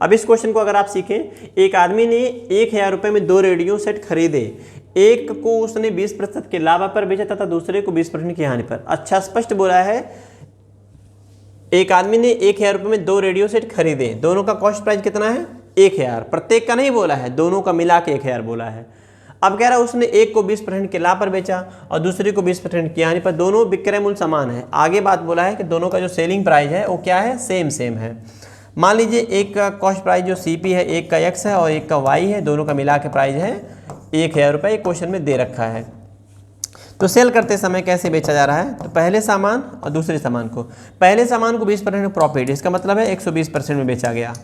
अब इस क्वेश्चन को अगर आप सीखें, एक आदमी ने 1000 रुपये में 2 रेडियो सेट खरीदे, एक को उसने 20% के लाभ पर बेचा तथा दूसरे को 20% की हानि पर। अच्छा स्पष्ट बोला है, एक आदमी ने 1000 रुपये में 2 रेडियो सेट खरीदे, दोनों का कॉस्ट प्राइस कितना है, 1000, प्रत्येक का नहीं बोला है, दोनों का मिला के 1000 बोला है। अब कह रहा है उसने एक को 20% के लाभ पर बेचा और दूसरे को 20% की हानि पर, दोनों विक्रय मूल्य समान है। आगे बात बोला है कि दोनों का जो सेलिंग प्राइस है वो क्या है, सेम है। मान लीजिए एक का कॉस्ट प्राइस जो CP है, एक का X है और एक का Y है, दोनों का मिला के प्राइस है 1000 रुपये, क्वेश्चन में दे रखा है। तो सेल करते समय कैसे बेचा जा रहा है, तो पहले सामान और दूसरे सामान को, पहले सामान को 20% प्रॉफिट, इसका मतलब है 120% में बेचा गया,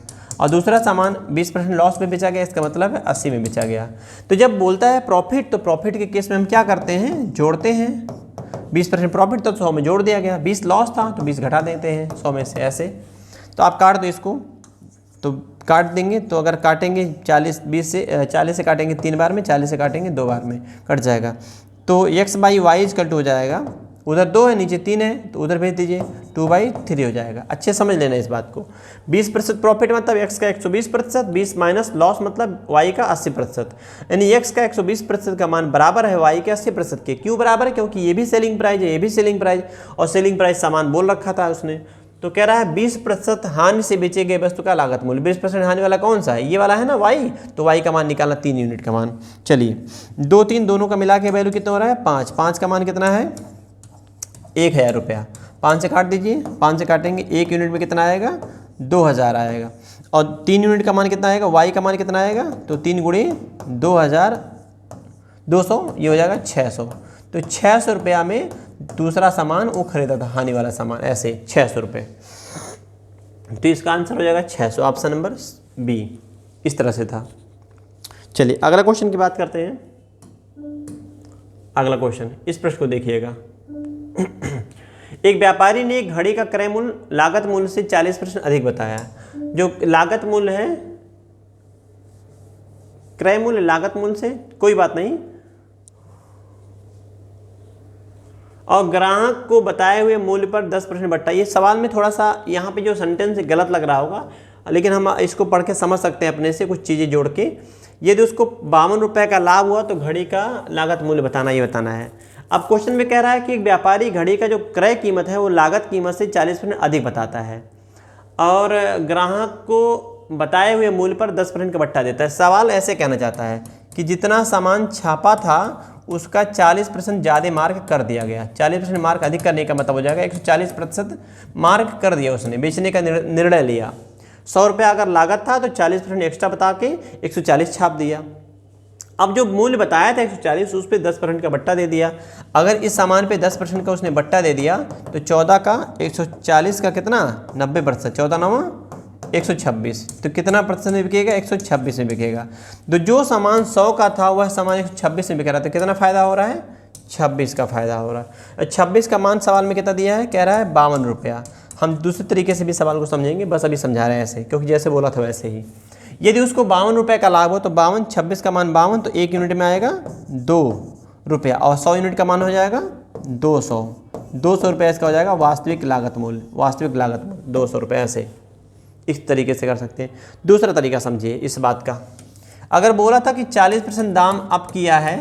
और दूसरा सामान 20% लॉस में बेचा गया, इसका मतलब है 80 में बेचा गया। तो जब बोलता है प्रॉफिट, तो प्रॉफिट के केस में हम क्या करते हैं, जोड़ते हैं। 20% प्रॉफिट तो 100 में जोड़ दिया गया, 20 लॉस था तो 20 घटा देते हैं 100 में से, ऐसे। तो आप काट दो इसको, तो काट देंगे, तो अगर काटेंगे 40 से काटेंगे 3 बार में, 40 से काटेंगे 2 बार में, कट जाएगा। तो x/y = हो जाएगा, उधर 2 है नीचे 3 है, तो उधर भेज दीजिए, 2/3 हो जाएगा। अच्छे समझ लेना इस बात को। 20% प्रॉफिट मतलब x का 120%, 20 माइनस लॉस मतलब y का 80%, यानी x का 120% का मान बराबर है y के 80% के। क्यों बराबर है, क्योंकि ये भी सेलिंग प्राइस है, ये भी सेलिंग प्राइस, और सेलिंग प्राइस सामान बोल रखा था उसने, तो कह रहा है 20% हानि से बेचे गए वस्तु का लागत मूल्य। 20% हानि वाला कौन सा है? ये वाला है ना y, तो y का मान निकालना 3 यूनिट का मान। चलिए 2 3 दोनों का मिला के वैल्यू कितना हो रहा है 5। 5 का मान कितना है 1000 रुपया। 5 से काट दीजिए, 5 से काटेंगे 1 यूनिट में कितना आएगा 2000 आएगा। और 3 यूनिट का मान कितना आएगा y का मान कितना आएगा, तो 3 गुणे 2000 200, ये हो जाएगा 600। तो 600 रुपया में दूसरा सामान वो खरीदा था, हानि वाला सामान, ऐसे 600 रुपये। तो इसका आंसर हो जाएगा 600, ऑप्शन नंबर बी। इस तरह से था। चलिए अगला क्वेश्चन की बात करते हैं। अगला क्वेश्चन, इस प्रश्न को देखिएगा। एक व्यापारी ने एक घड़ी का क्रय मूल्य लागत मूल्य से 40% अधिक बताया। जो लागत मूल्य है, क्रय मूल्य लागत मूल्य से कोई बात नहीं, और ग्राहक को बताए हुए मूल्य पर 10% बट्टा। ये सवाल में थोड़ा सा यहाँ पे जो सेंटेंस गलत लग रहा होगा, लेकिन हम इसको पढ़ के समझ सकते हैं अपने से कुछ चीज़ें जोड़ के। यदि उसको 52 रुपये का लाभ हुआ तो घड़ी का लागत मूल्य बताना, ये बताना है। अब क्वेश्चन में कह रहा है कि एक व्यापारी घड़ी का जो क्रय कीमत है वो लागत कीमत से 40% अधिक बताता है और ग्राहक को बताए हुए मूल्य पर 10% का बट्टा देता है। सवाल ऐसे कहना चाहता है कि जितना सामान छापा था उसका 40% ज़्यादा मार्क कर दिया गया। 40% मार्क अधिक करने का मतलब हो जाएगा 140% मार्क कर दिया उसने, बेचने का निर्णय लिया। 100 रुपया अगर लागत था तो 40% एक्स्ट्रा बता के 140 छाप दिया। अब जो मूल्य बताया था 140, उस पर 10% का बट्टा दे दिया। अगर इस सामान पे 10% का उसने बट्टा दे दिया तो 14 का 140 का कितना 90%, 14 9 126, तो कितना प्रतिशत में बिकेगा 126 में बिकेगा। तो जो सामान 100 का था वह सामान 126 में बिक रहा था, तो कितना फ़ायदा हो रहा है 26 का फ़ायदा हो रहा है। 26 का मान सवाल में कितना दिया है, कह रहा है 52 रुपया। हम दूसरे तरीके से भी सवाल को समझेंगे, बस अभी समझा रहे हैं ऐसे, क्योंकि जैसे बोला था वैसे ही। यदि उसको 52 रुपये का लाभ हो तो 52, 26 का मान 52, तो 1 यूनिट में आएगा 2 रुपया, और 100 यूनिट का मान हो जाएगा 200। 200 रुपये इसका हो जाएगा वास्तविक लागत मूल्य। वास्तविक लागत मूल्य 200 रुपये। ऐसे इस तरीके से कर सकते हैं। दूसरा तरीका समझिए इस बात का। अगर बोला था कि 40% दाम अप किया है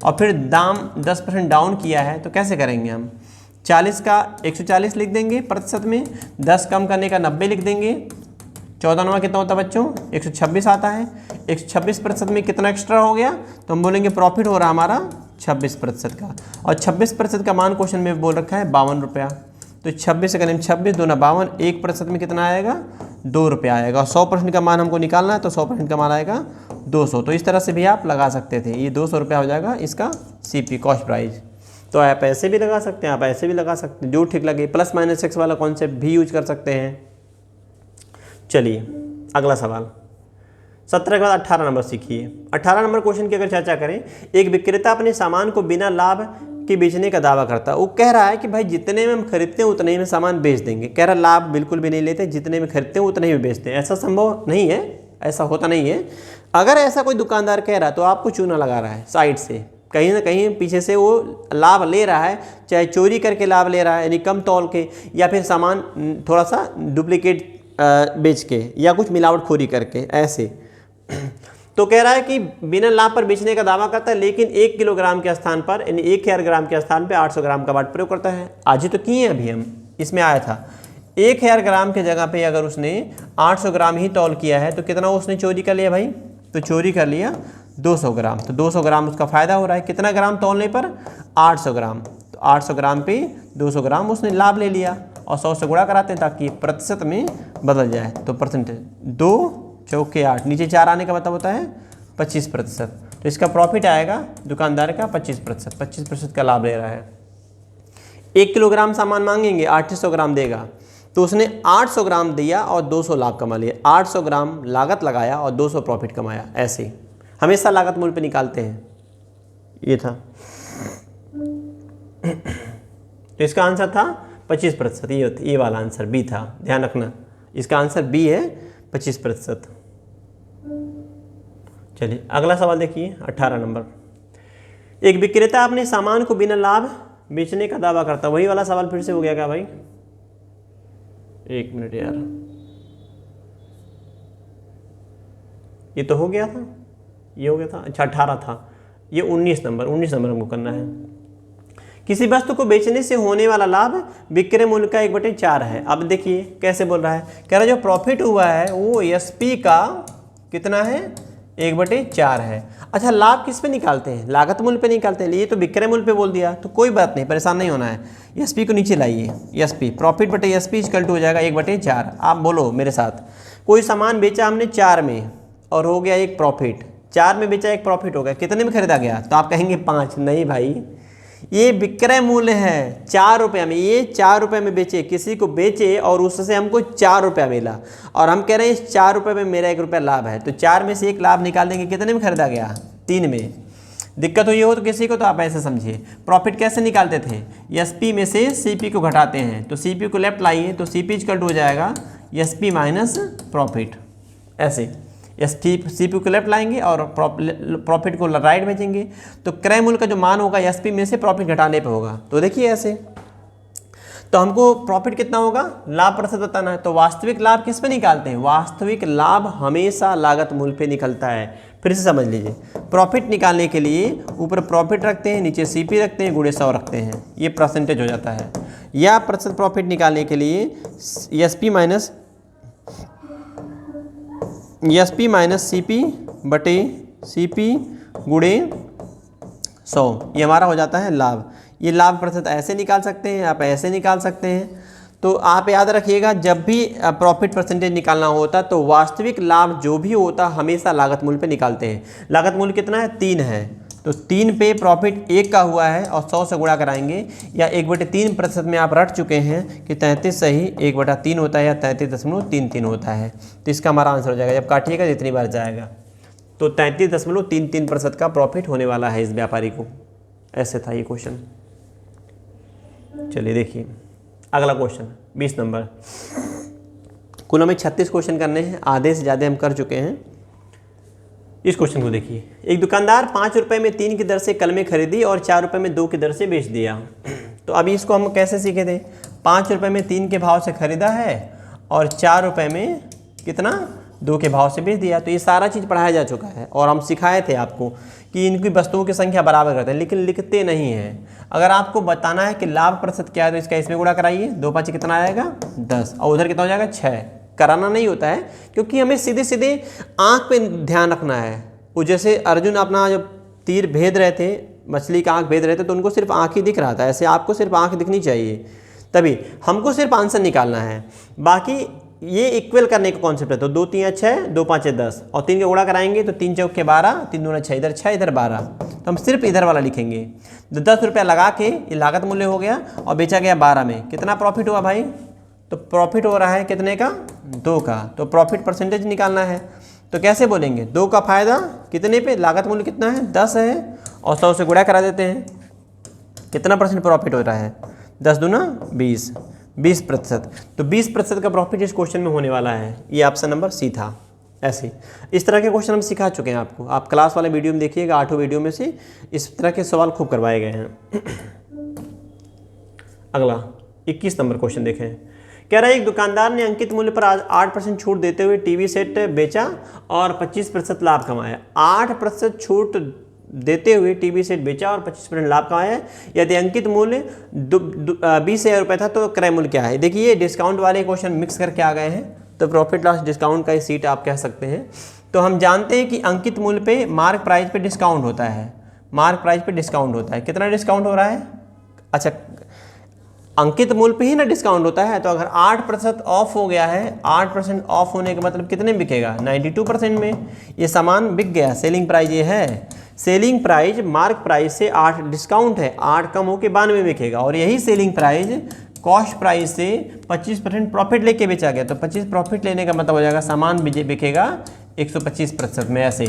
और फिर दाम 10% डाउन किया है, तो कैसे करेंगे हम? 40 का 140 लिख देंगे प्रतिशत में, 10 कम करने का 90 लिख देंगे। 14 9 कितना होता है बच्चों 126 आता है। 126% में कितना एक्स्ट्रा हो गया, तो हम बोलेंगे प्रॉफिट हो रहा हमारा 26% का, और 26% का मान क्वेश्चन में बोल रखा है 52 रुपया। तो 26 से करेंगे 26 दूना 52, 1% में कितना आएगा 2 रुपया आएगा। और 100% का मान हमको निकालना है, तो 100% का मान आएगा 200। तो इस तरह से भी आप लगा सकते थे। ये 200 रुपया हो जाएगा इसका CP कॉस्ट प्राइस। तो आप ऐसे भी लगा सकते हैं, आप ऐसे भी लगा सकते हैं, जो ठीक लगे। प्लस माइनस एक्स वाला कॉन्सेप्ट भी यूज कर सकते हैं। चलिए अगला सवाल 17 के बाद 18 नंबर सीखिए। 18 नंबर क्वेश्चन की अगर चर्चा करें, एक विक्रेता अपने सामान को बिना लाभ के बेचने का दावा करता है। वो कह रहा है कि भाई जितने में हम खरीदते हैं उतने में सामान बेच देंगे। कह रहा है लाभ बिल्कुल भी नहीं लेते, जितने में खरीदते हैं उतने ही बेचते हैं। ऐसा संभव नहीं है, ऐसा होता नहीं है। अगर ऐसा कोई दुकानदार कह रहा है तो आपको चूना लगा रहा है साइड से, कहीं ना कहीं पीछे से वो लाभ ले रहा है, चाहे चोरी करके लाभ ले रहा है यानी कम तौल के, या फिर सामान थोड़ा सा डुप्लीकेट बेच के, या कुछ मिलावटखोरी करके ऐसे। तो कह रहा है कि बिना लाभ पर बेचने का दावा करता है, लेकिन 1 किलोग्राम के स्थान पर यानी 1000 ग्राम के स्थान पर 800 ग्राम का बाट प्रयोग करता है। आज ही तो किए अभी हम, इसमें आया था 1000 ग्राम के जगह पे अगर उसने 800 ग्राम ही तौल किया है, तो कितना उसने चोरी कर लिया भाई, तो चोरी कर लिया 200 ग्राम। तो 200 ग्राम उसका फ़ायदा हो रहा है। कितना ग्राम तौलने पर 800 ग्राम, तो 800 ग्राम पे 200 ग्राम उसने लाभ ले लिया। और 100 से गुणा कराते हैं ताकि प्रतिशत में बदल जाए। तो परसेंटेज 2 चौके 8, नीचे 4 आने का मतलब होता है 25%। तो इसका प्रॉफिट आएगा दुकानदार का 25%। 25% का लाभ ले रहा है। 1 किलोग्राम सामान मांगेंगे, 800 ग्राम देगा, तो उसने 800 ग्राम दिया और 200 लाभ कमा लिया। 800 ग्राम लागत लगाया और 200 प्रॉफिट कमाया। ऐसे ही हमेशा लागत मूल्य पे निकालते हैं। ये था, तो इसका आंसर था 25%। ये वाला आंसर बी था, ध्यान रखना। इसका आंसर बी है 25%। चलिए अगला सवाल देखिए 18 नंबर। एक विक्रेता अपने सामान को बिना लाभ बेचने का दावा करता है। वही वाला सवाल फिर से हो गया क्या भाई? एक मिनट यार, ये तो हो गया था, ये हो गया था। अच्छा 18 था, ये 19 नंबर हमको करना है किसी वस्तु को बेचने से होने वाला लाभ विक्रय मूल्य का 1/4 है। अब देखिए कैसे बोल रहा है, कह रहा है जो प्रॉफिट हुआ है वो एसपी का कितना है, 1/4 है। अच्छा, लाभ किस पे निकालते हैं, लागत मूल्य पे निकालते हैं, ये तो विक्रय मूल्य पे बोल दिया, तो कोई बात नहीं, परेशान नहीं होना है। एसपी को नीचे लाइए, एसपी प्रॉफिट बटे एसपी इक्वल टू हो जाएगा 1/4। आप बोलो मेरे साथ, कोई सामान बेचा हमने 4 में और हो गया एक प्रॉफिट, 4 में बेचा एक प्रॉफिट हो गया, कितने में खरीदा गया, तो आप कहेंगे 5। नहीं भाई, ये विक्रय मूल्य है 4 रुपये में, ये 4 रुपये में बेचे, किसी को बेचे और उससे हमको 4 रुपया मिला और हम कह रहे हैं इस 4 रुपये में मेरा 1 रुपया लाभ है, तो 4 में से एक लाभ निकाल देंगे, कितने में खरीदा गया, 3 में। दिक्कत हुई हो तो किसी को, तो आप ऐसे समझिए। प्रॉफिट कैसे निकालते थे, एसपी में से सीपी को घटाते हैं, तो सीपी को लेफ्ट लाइए तो सीपी इक्वल टू हो जाएगा एसपी माइनस प्रॉफिट, ऐसे सीपी को लेफ्ट लाएंगे और प्रॉफिट को राइट भेजेंगे, तो क्रय मूल्य का जो मान होगा एसपी में से प्रॉफिट घटाने पे होगा। तो देखिए ऐसे, तो हमको प्रॉफिट कितना होगा, लाभ प्रतिशत बताना है, तो वास्तविक लाभ किस पे निकालते हैं, वास्तविक लाभ हमेशा लागत मूल्य पे निकलता है। फिर से समझ लीजिए, प्रॉफिट निकालने के लिए ऊपर प्रॉफिट रखते हैं, नीचे सीपी रखते हैं, गुणे 100 रखते हैं, ये परसेंटेज हो जाता है। या प्रतिशत प्रॉफिट निकालने के लिए एसपी माइनस सीपी बटे सीपी गुणे 100, ये हमारा हो जाता है लाभ। ये लाभ प्रतिशत ऐसे निकाल सकते हैं, आप ऐसे निकाल सकते हैं। तो आप याद रखिएगा, जब भी प्रॉफिट परसेंटेज निकालना होता तो वास्तविक लाभ जो भी होता हमेशा लागत मूल्य पे निकालते हैं। लागत मूल्य कितना है, 3 है, तो 3 पे प्रॉफिट 1 का हुआ है और 100 से गुणा कराएंगे, या 1/3% में आप रट चुके हैं कि 33 सही 1/3 होता है या 33.33 होता है। तो इसका हमारा आंसर हो जाएगा, जब काटिएगा जितनी बार जाएगा, तो 33.33% का प्रॉफिट होने वाला है इस व्यापारी को। ऐसे था ये क्वेश्चन। चलिए देखिए अगला क्वेश्चन 20 नंबर। कुल हमें 36 क्वेश्चन करने हैं, आधे से ज़्यादा हम कर चुके हैं। इस क्वेश्चन को देखिए, एक दुकानदार 5 रुपये में 3 की दर से कलमें खरीदी और 4 रुपये में 2 की दर से बेच दिया। तो अभी इसको हम कैसे सीखे थे, 5 रुपये में 3 के भाव से खरीदा है और 4 रुपये में कितना, 2 के भाव से बेच दिया। तो ये सारा चीज़ पढ़ाया जा चुका है और हम सिखाए थे आपको कि इनकी वस्तुओं की संख्या बराबर करते हैं, लेकिन लिखते नहीं हैं। अगर आपको बताना है कि लाभ प्रतिशत क्या है तो इसका इसमें गुणा कराइए, 2 5 कितना आएगा 10, और उधर कितना हो जाएगा 6। कराना नहीं होता है क्योंकि हमें सीधे सीधे आँख पे ध्यान रखना है। वो जैसे अर्जुन अपना जब तीर भेद रहे थे, मछली का आँख भेद रहे थे, तो उनको सिर्फ आँख ही दिख रहा था, ऐसे आपको सिर्फ आँख दिखनी चाहिए, तभी हमको सिर्फ आंसर निकालना है। बाकी ये इक्वल करने का कॉन्सेप्ट है। तो 2 3 6, 2 5 10 और 3 का गुणा कराएंगे तो 3 चौके 12, 3 दूना 6, इधर 6 इधर 12, तो हम सिर्फ इधर वाला लिखेंगे। तो 10 रुपया लगा के ये लागत मूल्य हो गया और बेचा गया 12 में, कितना प्रॉफिट हुआ भाई, तो प्रॉफिट हो रहा है कितने का, 2 का। तो प्रॉफिट परसेंटेज निकालना है, तो कैसे बोलेंगे, 2 का फायदा कितने पे, लागत मूल्य कितना है 10 है और 100 से गुणा करा देते हैं, कितना परसेंट प्रॉफिट हो रहा है, 10 दूना 20, 20%। तो 20% का प्रॉफिट इस क्वेश्चन में होने वाला है। ये ऑप्शन नंबर सी था। ऐसे इस तरह के क्वेश्चन हम सिखा चुके हैं आपको, आप क्लास वाले वीडियो में देखिएगा, 8 वीडियो में से इस तरह के सवाल खूब करवाए गए हैं। अगला 21 नंबर क्वेश्चन देखें, कह रहा है एक दुकानदार ने अंकित मूल्य पर 8% छूट देते हुए टीवी सेट बेचा और 25% लाभ कमाया। 8% छूट देते हुए टीवी सेट बेचा और 25% लाभ कमाया। यदि अंकित मूल्य 20,000 रुपये था तो क्रय मूल्य क्या है। देखिए डिस्काउंट वाले क्वेश्चन मिक्स करके आ गए हैं, तो प्रॉफिट लॉस डिस्काउंट का ही सीट आप कह सकते हैं। तो हम जानते हैं कि अंकित मूल्य पे मार्क प्राइस पे डिस्काउंट होता है, मार्क प्राइस पे डिस्काउंट होता है, कितना डिस्काउंट हो रहा है, अच्छा अंकित मूल्य पे ही ना डिस्काउंट होता है। तो अगर 8% ऑफ हो गया है, 8% ऑफ होने का मतलब कितने में बिकेगा, 92% में ये सामान बिक गया। सेलिंग प्राइस ये है, सेलिंग प्राइस मार्क प्राइस से 8 डिस्काउंट है, 8 कम होकर 92 में बिकेगा, और यही सेलिंग प्राइस कॉस्ट प्राइस से 25% प्रॉफिट लेके बेचा गया। तो 25 प्रॉफिट लेने का मतलब हो जाएगा सामान बिकेगा 125% में। ऐसे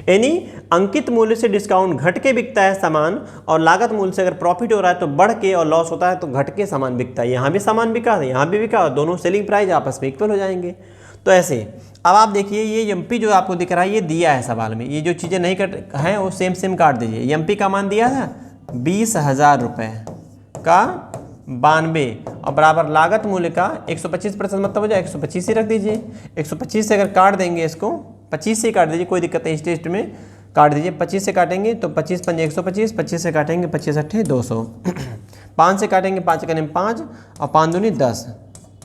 यानी अंकित मूल्य से डिस्काउंट घट के बिकता है सामान, और लागत मूल्य से अगर प्रॉफिट हो रहा है तो बढ़ के, और लॉस होता है तो घट के सामान बिकता है। यहाँ भी सामान बिका, यहाँ भी बिका, और दोनों सेलिंग प्राइस आपस में इक्वल हो जाएंगे। तो ऐसे अब आप देखिए ये एमपी जो आपको दिख रहा है ये दिया है सवाल में, ये जो चीज़ें नहीं कट हैं वो सेम सेम काट दीजिए। एमपी का मान दिया था 20,000 रुपये का 92 और बराबर लागत मूल्य का 125% मतलब हो जाए 125 ही रख दीजिए। 125 से अगर काट देंगे इसको, 25 से ही काट दीजिए, कोई दिक्कत नहीं इस टेस्ट में, काट दीजिए, 25 से काटेंगे तो 25 पंजे 125, 25 से काटेंगे 25 अट्ठे 200, 5 से काटेंगे 5 करेंगे 5 और 5 दूनी 10,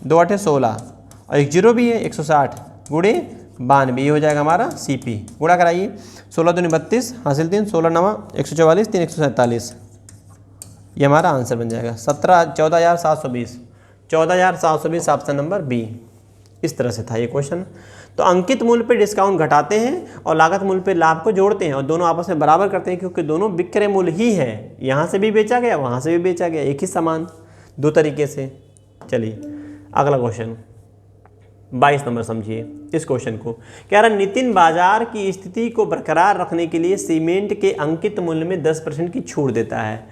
2 अट्ठे 16 और एक जीरो भी है 160 गुणे 92, ये हो जाएगा हमारा CP। गुणा कराइए, 16 दूनी 32 हासिल 3, 16 नवा 144 3 147, ये हमारा आंसर बन जाएगा 14,720, 14,720 ऑप्शन नंबर बी। इस तरह से था ये क्वेश्चन। तो अंकित मूल्य पे डिस्काउंट घटाते हैं और लागत मूल्य पे लाभ को जोड़ते हैं और दोनों आपस में बराबर करते हैं, क्योंकि दोनों विक्रय मूल्य ही है, यहाँ से भी बेचा गया वहाँ से भी बेचा गया, एक ही सामान दो तरीके से। चलिए अगला क्वेश्चन 22 नंबर समझिए इस क्वेश्चन को। कह रहा नितिन बाजार की स्थिति को बरकरार रखने के लिए सीमेंट के अंकित मूल्य में 10% की छूट देता है।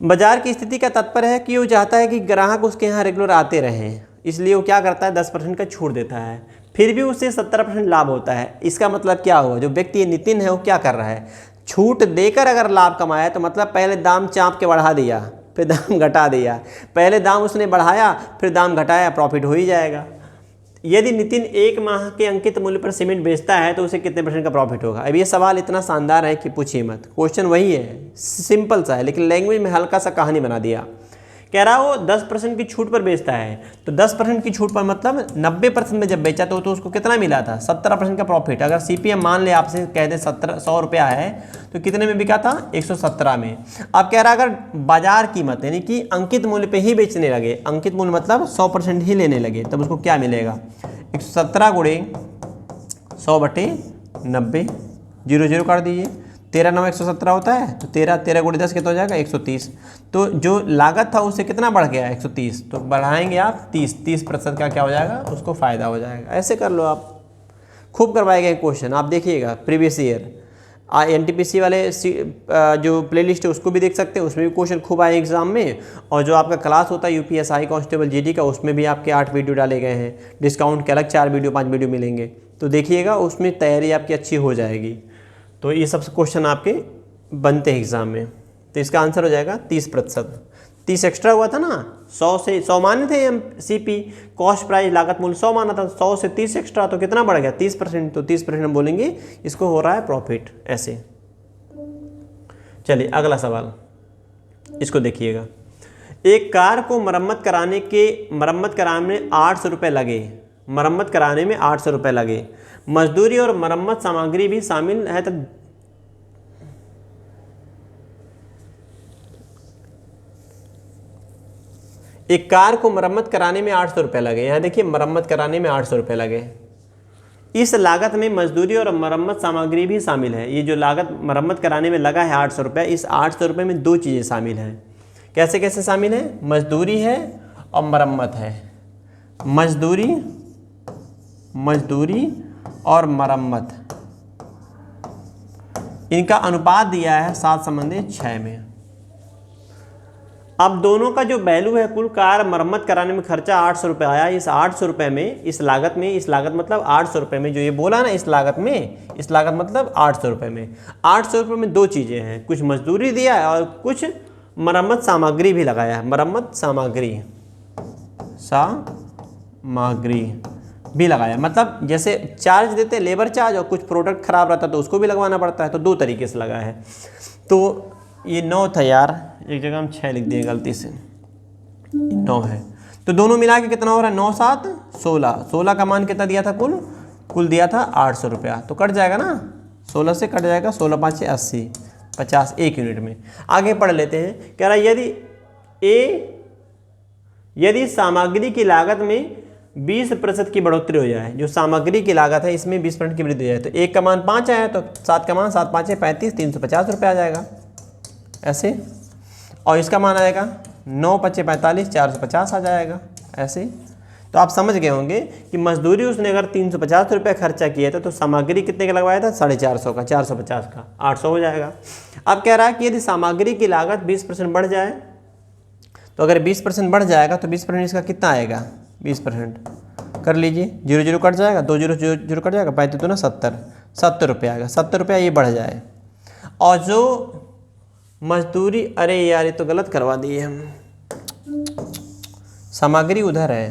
बाजार की स्थिति का तात्पर्य है कि वो चाहता है कि ग्राहक उसके यहाँ रेगुलर आते रहें, इसलिए वो क्या करता है 10% का छूट देता है, फिर भी उससे 17% लाभ होता है। इसका मतलब क्या हुआ, जो व्यक्ति ये नितिन है वो क्या कर रहा है, छूट देकर अगर लाभ कमाया तो मतलब पहले दाम चाँप के बढ़ा दिया फिर दाम घटा दिया, पहले दाम उसने बढ़ाया फिर दाम घटाया, प्रॉफिट हो ही जाएगा। यदि नितिन 1 माह के अंकित मूल्य पर सीमेंट बेचता है तो उसे कितने % का प्रॉफिट होगा। अब ये सवाल इतना शानदार है कि पूछिए मत, क्वेश्चन वही है, सिंपल सा है, लेकिन लैंग्वेज में हल्का सा कहानी बना दिया। कह रहा वो 10% की छूट पर बेचता है, तो 10% की छूट पर मतलब 90% में जब बेचा तो उसको कितना मिला था 17% का प्रॉफिट। अगर CPM मान ले आपसे कह दे 100 रुपया है तो कितने में बिका था 117 में। अब कह रहा अगर बाजार कीमत यानी कि अंकित मूल्य पे ही बेचने लगे, अंकित मूल्य मतलब 100% ही लेने लगे, तब उसको क्या मिलेगा 117 गुणे 100/90, 0 काट दीजिए, 13 9 117 होता है, तो 13 गुणे 10 कितना हो जाएगा 130। तो जो लागत था उससे कितना बढ़ गया 130, तो बढ़ाएंगे आप 30% का क्या हो जाएगा उसको फ़ायदा हो जाएगा। ऐसे कर लो आप, खूब करवाए गए क्वेश्चन आप देखिएगा प्रीवियस ईयर। NTPC वाले जो प्लेलिस्ट है उसको भी देख सकते हैं, उसमें भी क्वेश्चन खूब आए एग्जाम में। और जो आपका क्लास होता है UPSI कांस्टेबल GD का, उसमें भी आपके 8 वीडियो डाले गए हैं, डिस्काउंट के अलग 4 वीडियो 5 वीडियो मिलेंगे, तो देखिएगा उसमें तैयारी आपकी अच्छी हो जाएगी। तो ये सब क्वेश्चन आपके बनते हैं एग्जाम में। तो इसका आंसर हो जाएगा 30%। 30 एक्स्ट्रा हुआ था ना, 100 से 100 माने थे हम CP कॉस्ट प्राइस लागत मूल्य 100 माना था, 100 से 30 एक्स्ट्रा तो कितना बढ़ गया 30%, तो 30% हम बोलेंगे इसको हो रहा है प्रॉफिट ऐसे। चलिए अगला सवाल इसको देखिएगा। एक कार को मरम्मत कराने में 800 रुपये लगे, मरम्मत कराने में 800 रुपये लगे, मजदूरी और मरम्मत सामग्री भी शामिल है, तो एक कार को मरम्मत कराने में 800 रुपये लगे, यहाँ देखिए मरम्मत कराने में 800 रुपये लगे, इस लागत में मजदूरी और मरम्मत सामग्री भी शामिल है। ये जो लागत मरम्मत कराने में लगा है 800 रुपये, इस 800 रुपये में 2 चीज़ें शामिल हैं। कैसे कैसे शामिल है, मजदूरी है और मरम्मत है, मजदूरी और मरम्मत, इनका अनुपात दिया है 7:6 में। अब दोनों का जो वैल्यू है, कुल कार मरम्मत कराने में खर्चा 800 रुपये आया, इस 800 रुपये में इस लागत मतलब 800 रुपये में जो ये बोला ना इस लागत मतलब 800 रुपये में, 800 रुपये में 2 चीज़ें हैं, कुछ मजदूरी दिया है और कुछ मरम्मत सामग्री भी लगाया है, मरम्मत सामग्री भी लगाया। मतलब जैसे चार्ज देते लेबर चार्ज और कुछ प्रोडक्ट खराब रहता तो उसको भी लगवाना पड़ता है, तो 2 तरीके से लगा है। तो ये 9 था यार, एक जगह हम 6 लिख दिए गलती से, 9 है, तो दोनों मिला के कितना हो रहा है 9 7 16, 16 का मान कितना दिया था, कुल दिया था 800 रुपया, तो कट जाएगा ना 16 से कट जाएगा, 16 5 80 50 1 यूनिट में। आगे पढ़ लेते हैं। कह रहा यदि सामग्री की लागत में 20% की बढ़ोतरी हो जाए, जो सामग्री की लागत है इसमें 20% की वृद्धि हो जाए, तो 1 का मान 5 आया तो 7 का मान 7 5 35 350 रुपये आ जाएगा ऐसे, और इसका मान आएगा 9 5 45 450 आ जाएगा ऐसे। तो आप समझ गए होंगे कि मजदूरी उसने अगर 350 रुपये खर्चा किया था तो सामग्री कितने का लगवाया था 450 का, 450 का 800 हो जाएगा। अब कह रहा है कि यदि सामग्री की लागत 20% बढ़ जाए, तो अगर 20% बढ़ जाएगा तो 20% इसका कितना आएगा 20% कर लीजिए, 0 0 कट जाएगा, 2 0 0 कट जाएगा, 35 2 70 रुपये आएगा, 70 रुपया ये बढ़ जाए। और जो मजदूरी, अरे यार ये तो गलत करवा दिए हम, सामग्री उधर है,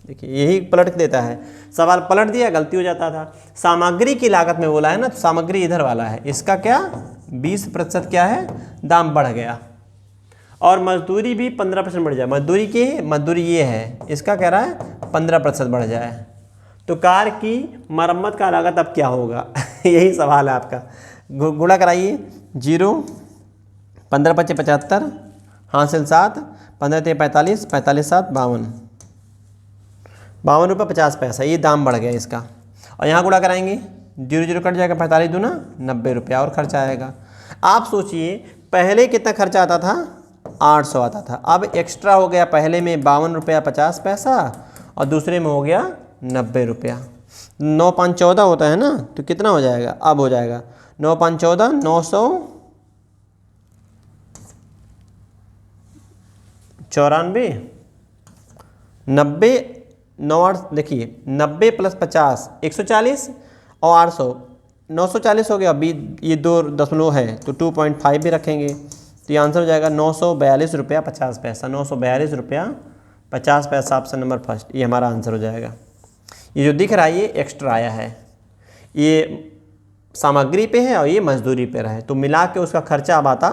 देखिए यही पलट देता है, सवाल पलट दिया, गलती हो जाता था। सामग्री की लागत में बोला है ना, तो सामग्री इधर वाला है, इसका क्या 20% क्या है, दाम बढ़ गया। और मजदूरी भी 15% बढ़ जाए, मजदूरी ये है, इसका कह रहा है 15% बढ़ जाए, तो कार की मरम्मत का लागत अब क्या होगा यही सवाल है आपका। गुणा कराइए, 0, 15 × 5 = 75, हासिल 7, 15 × 3 = 45, 45 × 7 = 52, 52 रुपये 50 पैसा, ये दाम बढ़ गया इसका। और यहाँ गुणा कराएंगे, 0 0 कट जाएगा, 45 दूना 90 रुपया और खर्चा आएगा। आप सोचिए पहले कितना खर्चा आता था, 800 आता था, अब एक्स्ट्रा हो गया, पहले में 52 रुपया 50 पैसा और दूसरे में हो गया 90 रुपया। 9 × 5 = 14 होता है ना, तो कितना हो जाएगा, अब हो जाएगा 9 × 5 = 14, 994, 90, 9 8 देखिए 90 + 50 140 और 800 940 हो गया। अभी ये 2 दशमलव है तो 2.5 भी रखेंगे, तो ये आंसर हो जाएगा 942 रुपया 50 पैसा। 942 रुपया 50 पैसा, ऑप्शन नंबर फर्स्ट, ये हमारा आंसर हो जाएगा। ये जो दिख रहा है ये एक्स्ट्रा आया है, ये सामग्री पे है और ये मजदूरी पे रहा है, तो मिला के उसका खर्चा अब आता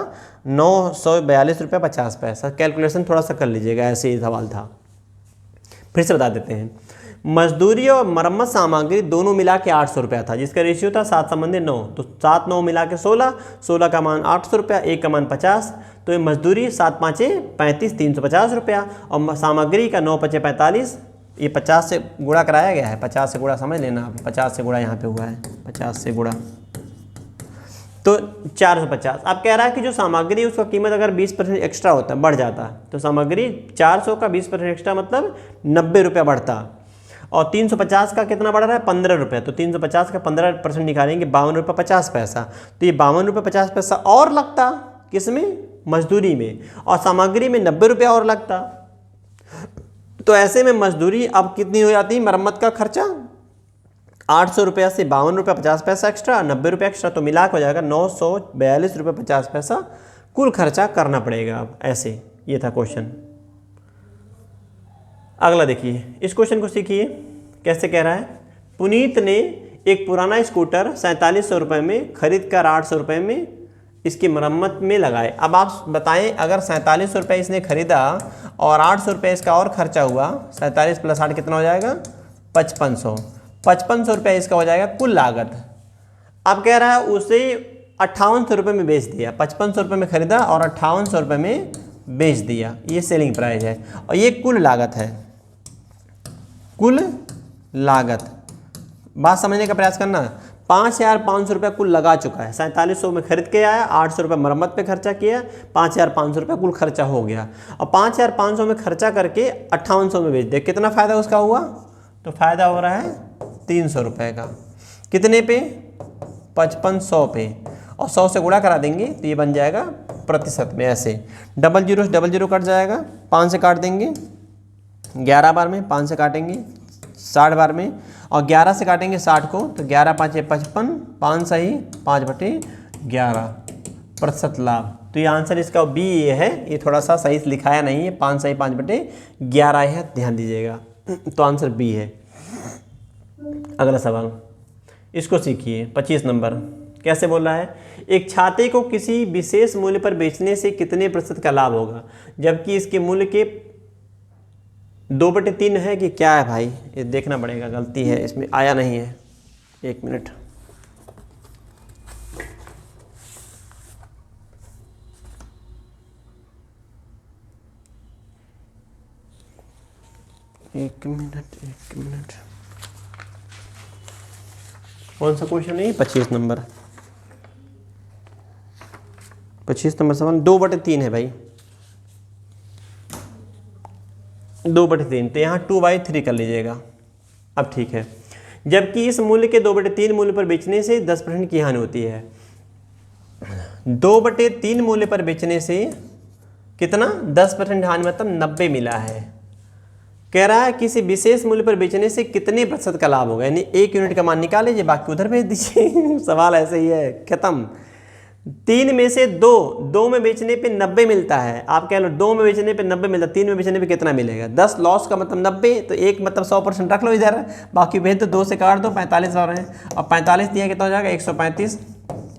942 रुपया 50 पैसा। कैलकुलेशन थोड़ा सा कर लीजिएगा, ऐसे ही सवाल था। फिर से बता देते हैं, मजदूरी और मरम्मत सामग्री दोनों मिला के 800 रुपया था, जिसका रेशियो था 7:9, तो 7 9 मिला के 16, 16 का मान 800 रुपया, 1 का मान 50, तो ये मजदूरी 7 5 35, 350 रुपया, और सामग्री का 9 5 45, ये 50 से गुणा कराया गया है, 50 से गुणा समझ लेना आप, 50 से गुणा यहाँ पे हुआ है, 50 से गुणा तो 450। अब कह रहा है कि जो सामग्री उसका कीमत अगर 20% एक्स्ट्रा होता, बढ़ जाता, तो सामग्री 400 का 20% एक्स्ट्रा मतलब 90 रुपया बढ़ता, और 350 का कितना बढ़ रहा है, 15 रुपये, तो 350 का 15% निकालेंगे, 52 रुपये 50 पैसा, तो ये 52 रुपये 50 पैसा और लगता, किसमें, मजदूरी में, और सामग्री में 90 रुपया और लगता। तो ऐसे में मजदूरी अब कितनी हो जाती, मरम्मत का खर्चा 800 रुपया से 52 रुपया 50 पैसा एक्स्ट्रा, 90 रुपया एक्स्ट्रा, तो मिला के हो जाएगा 942 रुपये 50 पैसा कुल खर्चा करना पड़ेगा। अब ऐसे ये था क्वेश्चन। अगला देखिए, इस क्वेश्चन को सीखिए कैसे कह रहा है। पुनीत ने एक पुराना स्कूटर 4700 रुपये में खरीद कर 800 रुपये में इसकी मरम्मत में लगाए। अब आप बताएं, अगर 4700 रुपये इसने खरीदा और 800 रुपये इसका और खर्चा हुआ, 47 + 8 कितना हो जाएगा, 5500, 5500 रुपये इसका हो जाएगा कुल लागत। अब कह रहा है उसे 5800 रुपये में बेच दिया, 5500 रुपये में खरीदा और 5800 रुपये में बेच दिया, ये सेलिंग प्राइस है, और ये कुल लागत है, कुल लागत। बात समझने का प्रयास करना, 5500 रुपये कुल लगा चुका है, 4700 में खरीद के आया, 800 रुपये मरम्मत पे खर्चा किया, 5500 रुपये कुल खर्चा हो गया, और 5500 में खर्चा करके 5800 में बेच दिया, कितना फ़ायदा उसका हुआ, तो फ़ायदा हो रहा है 300 रुपये का, कितने पे, 5500 पे, और 100 से गुणा करा देंगे तो ये बन जाएगा प्रतिशत में, ऐसे 00 से 00 कट जाएगा, 5 से काट देंगे 11 बार में, 5 से काटेंगे 60 बार में, और 11 से काटेंगे 60 को, तो 11 5 55, 5 सही 5/11 प्रतिशत लाभ। तो ये आंसर इसका बी ये है, ये थोड़ा सा सही से लिखाया नहीं है, 5 सही 5/11 है, ध्यान दीजिएगा, तो आंसर बी है। अगला सवाल, इसको सीखिए, 25 नंबर कैसे बोल रहा है, एक छाते को किसी विशेष मूल्य पर बेचने से कितने प्रतिशत का लाभ होगा, जबकि इसके मूल्य के 2/3 है कि क्या है भाई, ये देखना पड़ेगा, गलती है इसमें, आया नहीं है, 1 मिनट, एक मिनट, कौन सा क्वेश्चन है, 25 नंबर, 25 नंबर सवाल 2/3 है भाई, 2/3, तो यहाँ 2/3 कर लीजिएगा। अब ठीक है, जबकि इस मूल्य के 2/3 मूल्य पर बेचने से 10% की हानि होती है। 2/3 मूल्य पर बेचने से कितना, 10% हानि, मतलब 90 मिला है। कह रहा है किसी विशेष मूल्य पर बेचने से कितने प्रतिशत का लाभ होगा, यानी 1 यूनिट का मान निकाल लीजिए, बाकी उधर भेज दीजिए सवाल ऐसे ही है, खत्म। 3 में से 2 में बेचने पे 90 मिलता है। आप कह लो 2 में बेचने पे 90 मिलता है, 3 में बेचने पे कितना मिलेगा? 10 लॉस का मतलब 90, तो एक मतलब 100% रख लो इधर, बाकी भेज दो, 2 से काट दो, 45 और हैं। अब 45 दिया कितना हो जाएगा? 135।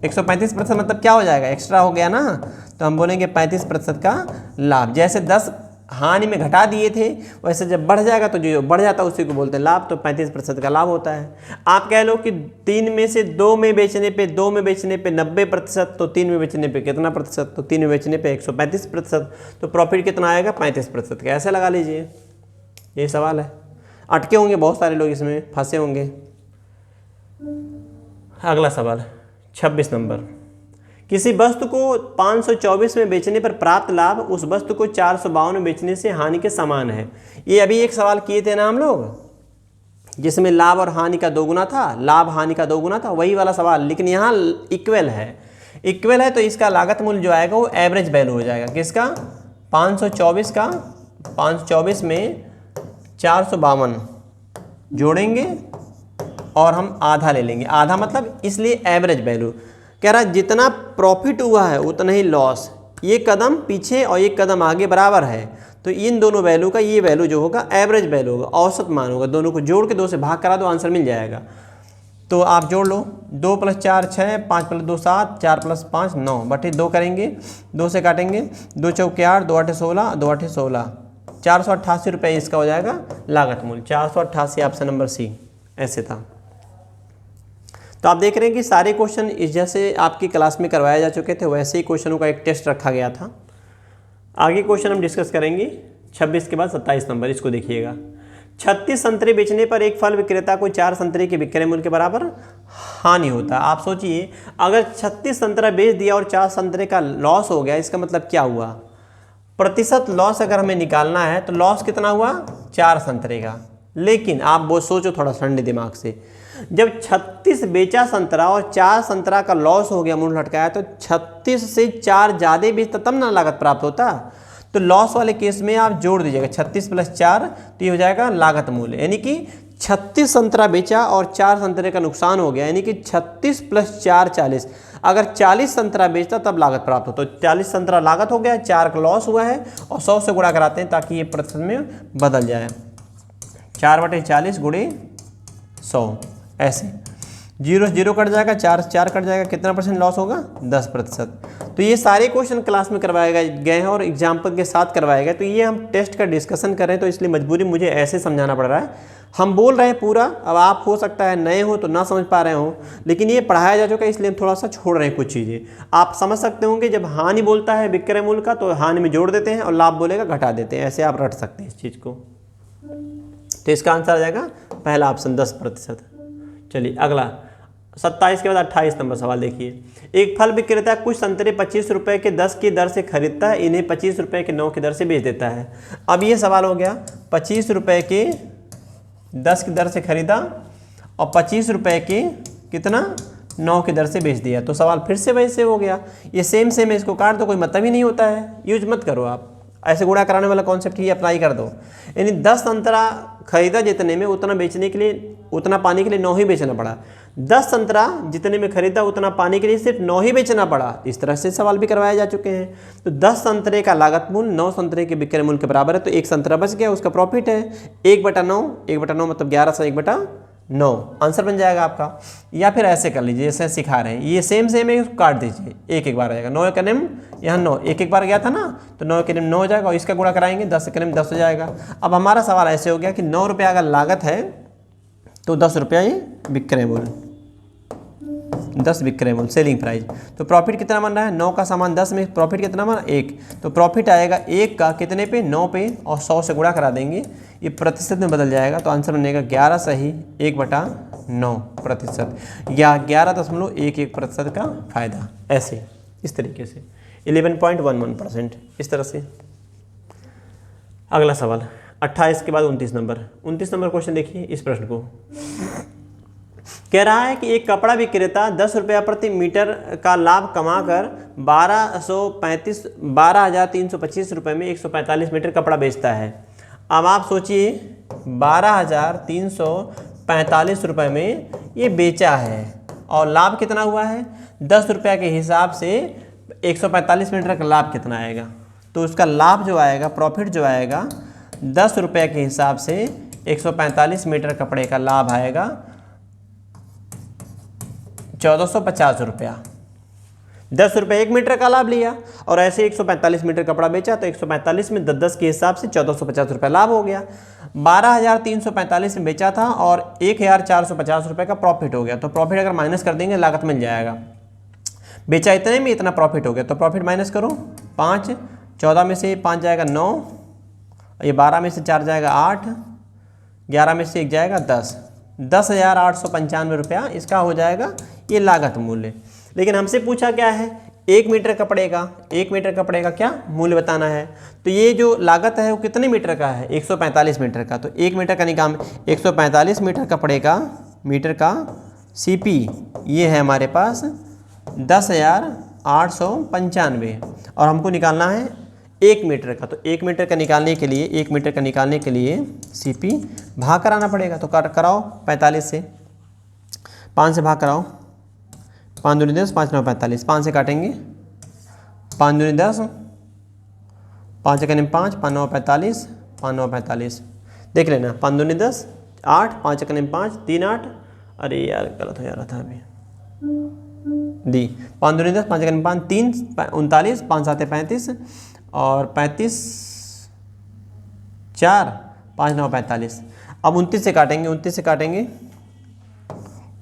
135% मतलब क्या हो जाएगा? एक्स्ट्रा हो गया ना, तो हम बोलेंगे 35% का लाभ। जैसे 10 हानि में घटा दिए थे, वैसे जब बढ़ जाएगा तो जो बढ़ जाता है उसी को बोलते हैं लाभ, तो 35% का लाभ होता है। आप कह लो कि 3 में से 2 में बेचने पे 90%, तो 3 में बेचने पे कितना प्रतिशत? तो 3 में बेचने पे 135%, तो प्रॉफिट कितना आएगा? 35% का। ऐसे लगा लीजिए, यही सवाल है। अटके होंगे बहुत सारे लोग, इसमें फंसे होंगे। अगला सवाल 26 नंबर, किसी वस्तु को 524 में बेचने पर प्राप्त लाभ उस वस्तु को 452 में बेचने से हानि के समान है। ये अभी एक सवाल किए थे ना हम लोग, जिसमें लाभ और हानि का दोगुना था, लाभ हानि का दोगुना था, वही वाला सवाल, लेकिन यहाँ इक्वल है। इक्वल है तो इसका लागत मूल्य जो आएगा वो एवरेज वैल्यू हो जाएगा। किसका? 524 का। 524 में 452 जोड़ेंगे और हम आधा ले लेंगे। आधा मतलब इसलिए एवरेज वैल्यू कह रहा है, जितना प्रॉफिट हुआ है उतना ही लॉस। ये कदम पीछे और एक कदम आगे बराबर है, तो इन दोनों वैल्यू का ये वैल्यू जो होगा एवरेज वैल्यू होगा, औसत मान होगा। दोनों को जोड़ के 2 से भाग करा दो, आंसर मिल जाएगा। तो आप जोड़ लो, 2 + 4 6, 5 + 2 7, 4 + 5 9, बटे 2 करेंगे, 2 से काटेंगे, 2 चौके 8, 2 8 16, 2 8 16, 488 रुपये इसका हो जाएगा लागत मूल्य। 488 ऑप्शन नंबर सी ऐसे था। तो आप देख रहे हैं कि सारे क्वेश्चन इस जैसे आपकी क्लास में करवाए जा चुके थे, वैसे ही क्वेश्चनों का एक टेस्ट रखा गया था। आगे क्वेश्चन हम डिस्कस करेंगे 26 के बाद 27 नंबर, इसको देखिएगा। 36 संतरे बेचने पर एक फल विक्रेता को 4 संतरे के विक्रय मूल्य के बराबर हानि होता है। आप सोचिए, अगर 36 संतरा बेच दिया और 4 संतरे का लॉस हो गया, इसका मतलब क्या हुआ? प्रतिशत लॉस अगर हमें निकालना है तो लॉस कितना हुआ? 4 संतरे का। लेकिन आप वो सोचो थोड़ा ठंडे दिमाग से, जब 36 बेचा संतरा और 4 संतरा का लॉस हो गया, मूल्य लटकाया, तो 36 से 4 ज़्यादा बेचता तब ना लागत प्राप्त होता। तो लॉस वाले केस में आप जोड़ दीजिएगा 36 + 4, तो ये हो जाएगा लागत मूल्य। यानी कि 36 संतरा बेचा और 4 संतरे का नुकसान हो गया, यानी कि 36 + 4 40। अगर 40 संतरा बेचता तब लागत प्राप्त हो, तो 40 संतरा लागत हो गया, 4 का लॉस हुआ है, और 100 से गुणा कराते हैं ताकि ये प्रतिशत में बदल जाए। 4/40 × 100 ऐसे, 0 से 0 कट जाएगा, 4 से 4 कट जाएगा, कितना % लॉस होगा? 10%। तो ये सारे क्वेश्चन क्लास में करवाए गए हैं और एग्जाम्पल के साथ करवाए गए। तो ये हम टेस्ट का डिस्कशन कर रहे हैं, तो इसलिए मजबूरी मुझे ऐसे समझाना पड़ रहा है। हम बोल रहे हैं पूरा, अब आप हो सकता है नए हो तो ना समझ पा रहे हो, लेकिन ये पढ़ाया जा चुका है, इसलिए हम थोड़ा सा छोड़ रहे हैं कुछ चीज़ें। आप समझ सकते होंगे, जब हानि बोलता है विक्रय मूल्य का तो हानि में जोड़ देते हैं, और लाभ बोलेगा घटा देते हैं। ऐसे आप रट सकते हैं इस चीज़ को। तो इसका आंसर आ जाएगा पहला ऑप्शन 10%। चलिए अगला 27 के बाद 28 नंबर सवाल देखिए। एक फल विक्रेता कुछ संतरे 25 रुपये के 10 की दर से खरीदता है, इन्हें 25 रुपये के 9 की दर से बेच देता है। अब ये सवाल हो गया, 25 रुपये के 10 की दर से खरीदा और 25 रुपये के कितना 9 की दर से बेच दिया, तो सवाल फिर से वैसे हो गया। ये सेम है, इसको काट दो, कोई मतलब ही नहीं होता है, यूज मत करो आप। ऐसे गुणा कराने वाला कॉन्सेप्ट ही अप्लाई कर दो। यानी 10 संतरा खरीदा जितने में, उतना बेचने के लिए, उतना पाने के लिए 9 ही बेचना पड़ा। 10 संतरा जितने में खरीदा उतना पाने के लिए सिर्फ 9 ही बेचना पड़ा। इस तरह से सवाल भी करवाए जा चुके हैं। तो 10 संतरे का लागत मूल्य 9 संतरे के विक्रय मूल्य के बराबर है, तो 1 संतरा बच गया, उसका प्रॉफिट है 1/9। 1/9 मतलब 11 से 1/9 आंसर बन जाएगा आपका। या फिर ऐसे कर लीजिए, जैसे सिखा रहे हैं, ये सेम है, इसको काट दीजिए, एक बार आ जाएगा। 9 का नेम यहाँ 9 एक बार गया था ना, तो 9 के नेम 9 हो जाएगा, और इसका गुणा कराएंगे 10 के नेम 10 हो जाएगा। अब हमारा सवाल ऐसे हो गया कि 9 रुपये अगर लागत है तो 10 रुपया ये विक्रय मूल्य, 10 विक्रय मूल्य सेलिंग प्राइस। तो प्रॉफिट कितना बन रहा है? 9 का सामान 10 में प्रॉफिट कितना बना? 1। तो प्रॉफिट आएगा 1 का कितने पे? 9 पे, और 100 से गुणा करा देंगे, ये प्रतिशत में बदल जाएगा, तो आंसर बनेगा 11 सही 1/9% या 11.11% का फायदा। ऐसे इस तरीके से 11.11% इस तरह से। अगला सवाल 28 के बाद 29 नंबर। 29 नंबर क्वेश्चन देखिए इस प्रश्न को। कह रहा है कि एक कपड़ा विक्रेता 10 रुपया प्रति मीटर का लाभ कमाकर 12,325 रुपये में 145 मीटर कपड़ा बेचता है। अब आप सोचिए 12,345 रुपये में ये बेचा है, और लाभ कितना हुआ है 10 रुपये के हिसाब से 145 मीटर का लाभ कितना आएगा। तो उसका लाभ जो आएगा, प्रॉफिट जो आएगा 10 रुपये के हिसाब से 145 मीटर कपड़े का लाभ आएगा 1450 रुपया। 10 रुपये 1 मीटर का लाभ लिया और ऐसे 145 मीटर कपड़ा बेचा तो 145 में 10 के हिसाब से 1450 रुपये लाभ हो गया। 12,345 में बेचा था और 1,450 रुपये का प्रॉफिट हो गया। तो प्रॉफिट अगर माइनस कर देंगे लागत मिल जाएगा। बेचा इतने में इतना प्रॉफिट हो गया तो प्रॉफिट माइनस करो 5, 14 में से 5 जाएगा 9, ये 12 में से 4 जाएगा 8, 11 में से 1 जाएगा 10, 10,895 रुपया इसका हो जाएगा ये लागत मूल्य। लेकिन हमसे पूछा क्या है 1 मीटर कपड़े का, 1 मीटर कपड़े का क्या मूल्य बताना है। तो ये जो लागत है वो कितने मीटर का है 145 मीटर का। तो 1 मीटर का निकाल 145 मीटर कपड़े का मीटर का सीपी ये है हमारे पास 10,895 और हमको निकालना है 1 मीटर का। तो 1 मीटर का निकालने के लिए 1 मीटर का निकालने के लिए सीपी भाग कराना पड़ेगा। तो कराओ 45 से, 5 से भाग कराओ, 5 दूनी 10, 5 9 45, 5 से काटेंगे 5 दूनी 10, 5 करीब 5, 5 9 45, 5 9 45 देख लेना 5 दूनी 10, 8, 5 करीब 5, 3 8, अरे यार गलत हो जा रहा था अभी दी 5 दूनी 10, 5 करीब 5, 3 39, 5 7 35 और 35 4, 5 9 45। अब 29 से काटेंगे 29 से काटेंगे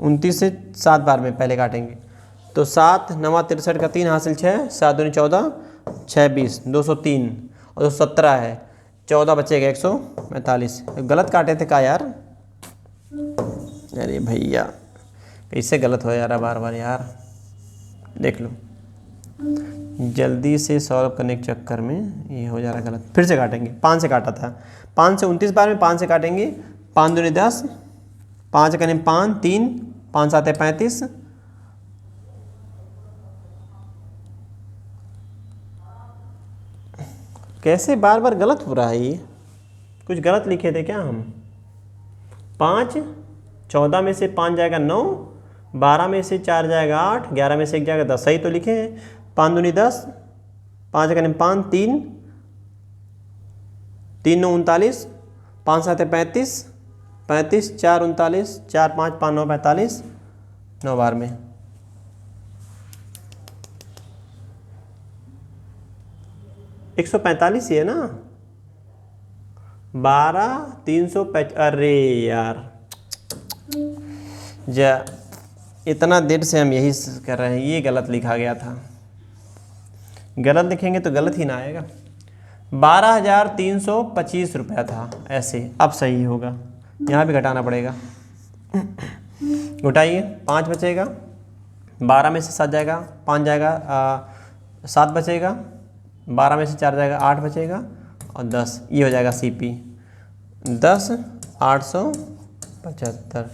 29 से 7 बार में पहले काटेंगे तो 7 9 63 का 3 हासिल 6, 7 दूनी 14, 6 20, 203 और 217 है, 14 बचेगा 145। गलत काटे थे का यार, अरे भैया कैसे गलत हो जा रहा बार बार यार। देख लो जल्दी से सॉल्व करने के चक्कर में ये हो जा रहा गलत। फिर से काटेंगे 5 से काटा था, 5 से 29 बार में 5 से काटेंगे 5 दूनी 10, 5 करीब 5, 3 5 7 35, कैसे बार बार गलत हो रहा है ये, कुछ गलत लिखे थे क्या हम। 5 14 में से 5 जाएगा 9, 12 में से 4 जाएगा 8, 11 में से 1 जाएगा 10, सही तो लिखे हैं। 5 दूनी 10, 5 करीब 5, 3 3 9 39, 5 7 35, 35 4 39, 4 5 5 9 45, 9 बार में 145 ही है ना, 12 350। अरे यार जा इतना देर से हम यही कर रहे हैं, ये गलत लिखा गया था। गलत लिखेंगे तो गलत ही ना आएगा। 12,325 रुपया था ऐसे, अब सही होगा। यहाँ भी घटाना पड़ेगा, घटाइए 5 बचेगा, 12 में से 7 जाएगा 5 जाएगा 7 बचेगा, 12 में से 4 जाएगा 8 बचेगा और 10, ये हो जाएगा सीपी 10,875।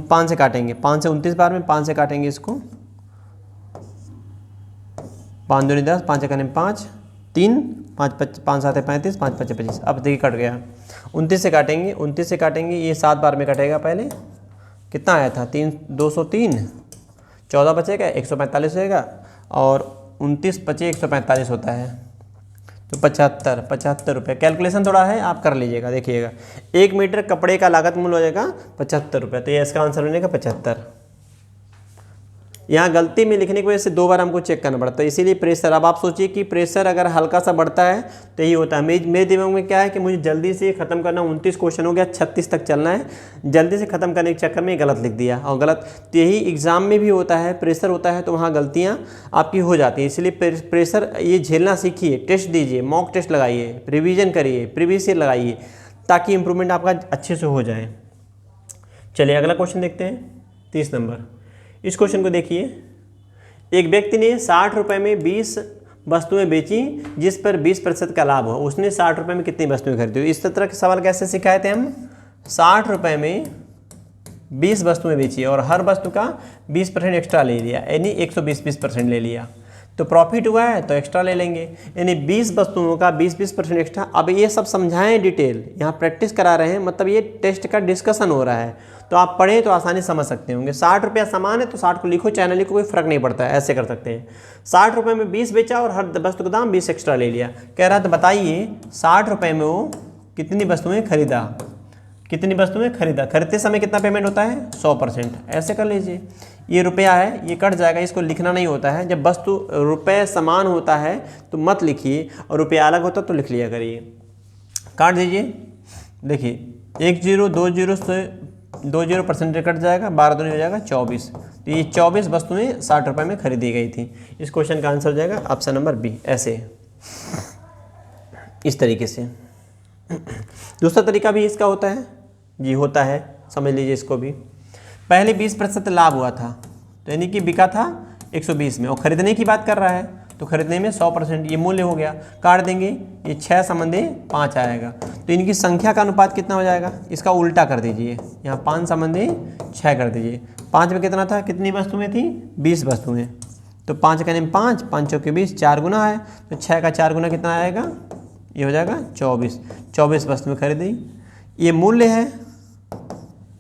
5 से काटेंगे, 5 से 29 बार में 5 से काटेंगे इसको, 5 दूनी 10, 5 करीब 5, 3 5 7 35, 5 5 25। अब देखिए कट गया। 29 से काटेंगे, 29 से काटेंगे ये 7 बार में कटेगा। पहले कितना आया था 203, 14 बचेगा 145 होएगा और 29 बचे 145 होता है तो 75 रुपये। कैलकुलेशन थोड़ा है आप कर लीजिएगा, देखिएगा 1 मीटर कपड़े का लागत मूल्य हो जाएगा 75 रुपये। तो ये इसका आंसर बनेगा 75। यहाँ गलती में लिखने की वजह से 2 बार हमको चेक करना पड़ता है, इसीलिए प्रेशर। अब आप सोचिए कि प्रेशर अगर हल्का सा बढ़ता है तो यही होता है। मेरे दिमाग में क्या है कि मुझे जल्दी से ख़त्म करना, 29 क्वेश्चन हो गया, 36 तक चलना है, जल्दी से ख़त्म करने के चक्कर में गलत लिख दिया। और गलत तो यही एग्ज़ाम में भी होता है, प्रेशर होता है तो वहाँ गलतियाँ आपकी हो जाती हैं। इसलिए प्रेशर ये झेलना सीखिए, टेस्ट दीजिए, मॉक टेस्ट लगाइए, रिविज़न करिए, प्रीवियस ईयर लगाइए, ताकि इम्प्रूवमेंट आपका अच्छे से हो जाए। चलिए अगला क्वेश्चन देखते हैं, 30 नंबर। इस क्वेश्चन को देखिए, एक व्यक्ति ने 60 रुपये में 20 वस्तुएं बेची जिस पर 20% का लाभ हो। उसने 60 रुपये में कितनी वस्तुएं खरीदी? इस तरह के सवाल कैसे सिखाए थे हम? 60 रुपये में 20 वस्तुएं बेची और हर वस्तु का 20% एक्स्ट्रा ले लिया, यानी 120% ले लिया। तो प्रॉफिट हुआ है तो एक्स्ट्रा ले लेंगे, यानी 20 वस्तुओं का 20% एक्स्ट्रा। अब ये सब समझाएं डिटेल, यहाँ प्रैक्टिस करा रहे हैं, मतलब ये टेस्ट का डिस्कशन हो रहा है, तो आप पढ़ें तो आसानी समझ सकते होंगे। 60 रुपया सामान है तो 60 को लिखो, चाहे ना लिखो, कोई फर्क नहीं पड़ता है, ऐसे कर सकते हैं। 60 रुपये में 20 बेचा और हर वस्तु का दाम 20 एक्स्ट्रा ले लिया। कह रहा तो बताइए 60 रुपये में वो कितनी वस्तुएँ खरीदा, कितनी वस्तुएं खरीदा, खरीदते समय कितना पेमेंट होता है 100%। ऐसे कर लीजिए, ये रुपया है, ये कट जाएगा, इसको लिखना नहीं होता है। जब वस्तु रुपये समान होता है तो मत लिखिए, और रुपया अलग होता तो लिख लिया करिए। काट दीजिए, देखिए 1 0 2 0 से 2 0% कट जाएगा, 12 दूनी हो जाएगा 24। तो ये 24 वस्तुएं 60 रुपये में खरीदी गई थी। इस क्वेश्चन का आंसर हो जाएगा ऑप्शन नंबर बी। ऐसे इस तरीके से। दूसरा तरीका भी इसका होता है जी, होता है, समझ लीजिए इसको भी। पहले 20% लाभ हुआ था, तो यानी कि बिका था 120 में, और खरीदने की बात कर रहा है तो खरीदने में 100% ये मूल्य हो गया। काट देंगे, ये 6 संबंधी 5 आएगा, तो इनकी संख्या का अनुपात कितना हो जाएगा, इसका उल्टा कर दीजिए, यहाँ 5 संबंधी 6 कर दीजिए। 5 में कितना था, कितनी वस्तुएं थी, 20 वस्तुएं, तो 5 का नेम 5, 5 चौके 20, 4 गुना है, तो 6 का 4 गुना कितना आएगा, ये हो जाएगा 24। 24 वस्तुएं खरीदी, ये मूल्य है,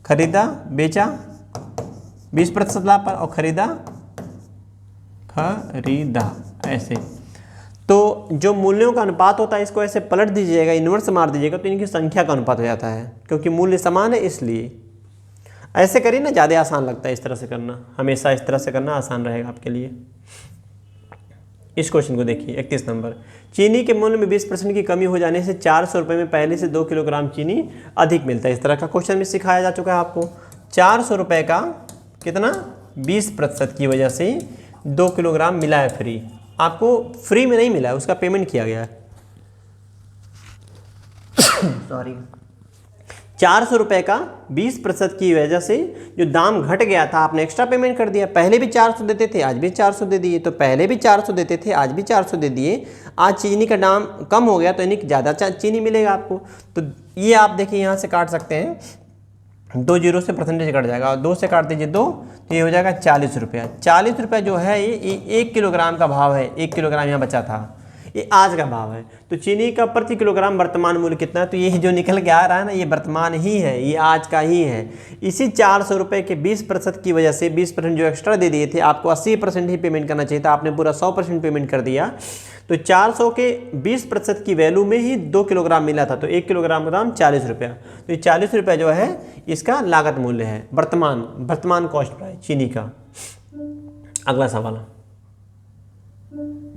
खरीदा बेचा 20% लाभ पर, और खरीदा ऐसे। तो जो मूल्यों का अनुपात होता है इसको ऐसे पलट दीजिएगा, इन्वर्स मार दीजिएगा, तो इनकी संख्या का अनुपात हो जाता है, क्योंकि मूल्य समान है इसलिए। ऐसे करिए ना, ज़्यादा आसान लगता है इस तरह से करना, हमेशा इस तरह से करना आसान रहेगा आपके लिए। इस क्वेश्चन को देखिए 31 नंबर। चीनी के मूल्य में 20% की कमी हो जाने से 400 रुपये में पहले से 2 किलोग्राम चीनी अधिक मिलता है। इस तरह का क्वेश्चन भी सिखाया जा चुका है आपको। 400 रुपये का कितना, 20% की वजह से 2 किलोग्राम मिला है फ्री। आपको फ्री में नहीं मिला है, उसका पेमेंट किया गया है। सॉरी, 400 रुपये का 20% की वजह से जो दाम घट गया था, आपने एक्स्ट्रा पेमेंट कर दिया। पहले भी 400 देते थे, आज भी 400 दे दिए, तो पहले भी 400 देते थे, आज भी 400 दे दिए। आज चीनी का दाम कम हो गया तो यानी कि ज़्यादा चीनी मिलेगा आपको। तो ये आप देखिए यहाँ से काट सकते हैं, 2 जीरो से परसेंटेज कट जाएगा, और 2 से काट दीजिए 2, तो ये हो जाएगा 40 रुपया। 40 रुपया जो है ये 1 किलोग्राम का भाव है। 1 किलोग्राम यहाँ बचा था, ये आज का भाव है। तो चीनी का प्रति किलोग्राम वर्तमान मूल्य कितना है, तो ये जो निकल के आ रहा है ना, ये वर्तमान ही है, ये आज का ही है। इसी 400 रुपये के 20% की वजह से 20% जो एक्स्ट्रा दे दिए थे, आपको 80% ही पेमेंट करना चाहिए था, आपने पूरा 100% पेमेंट कर दिया। तो 400 के 20% की वैल्यू में ही 2 किलोग्राम मिला था, तो 1 किलोग्राम का दाम 40 रुपया। तो ये 40 रुपया जो है इसका लागत मूल्य है, वर्तमान कॉस्ट प्राइस चीनी का। अगला सवाल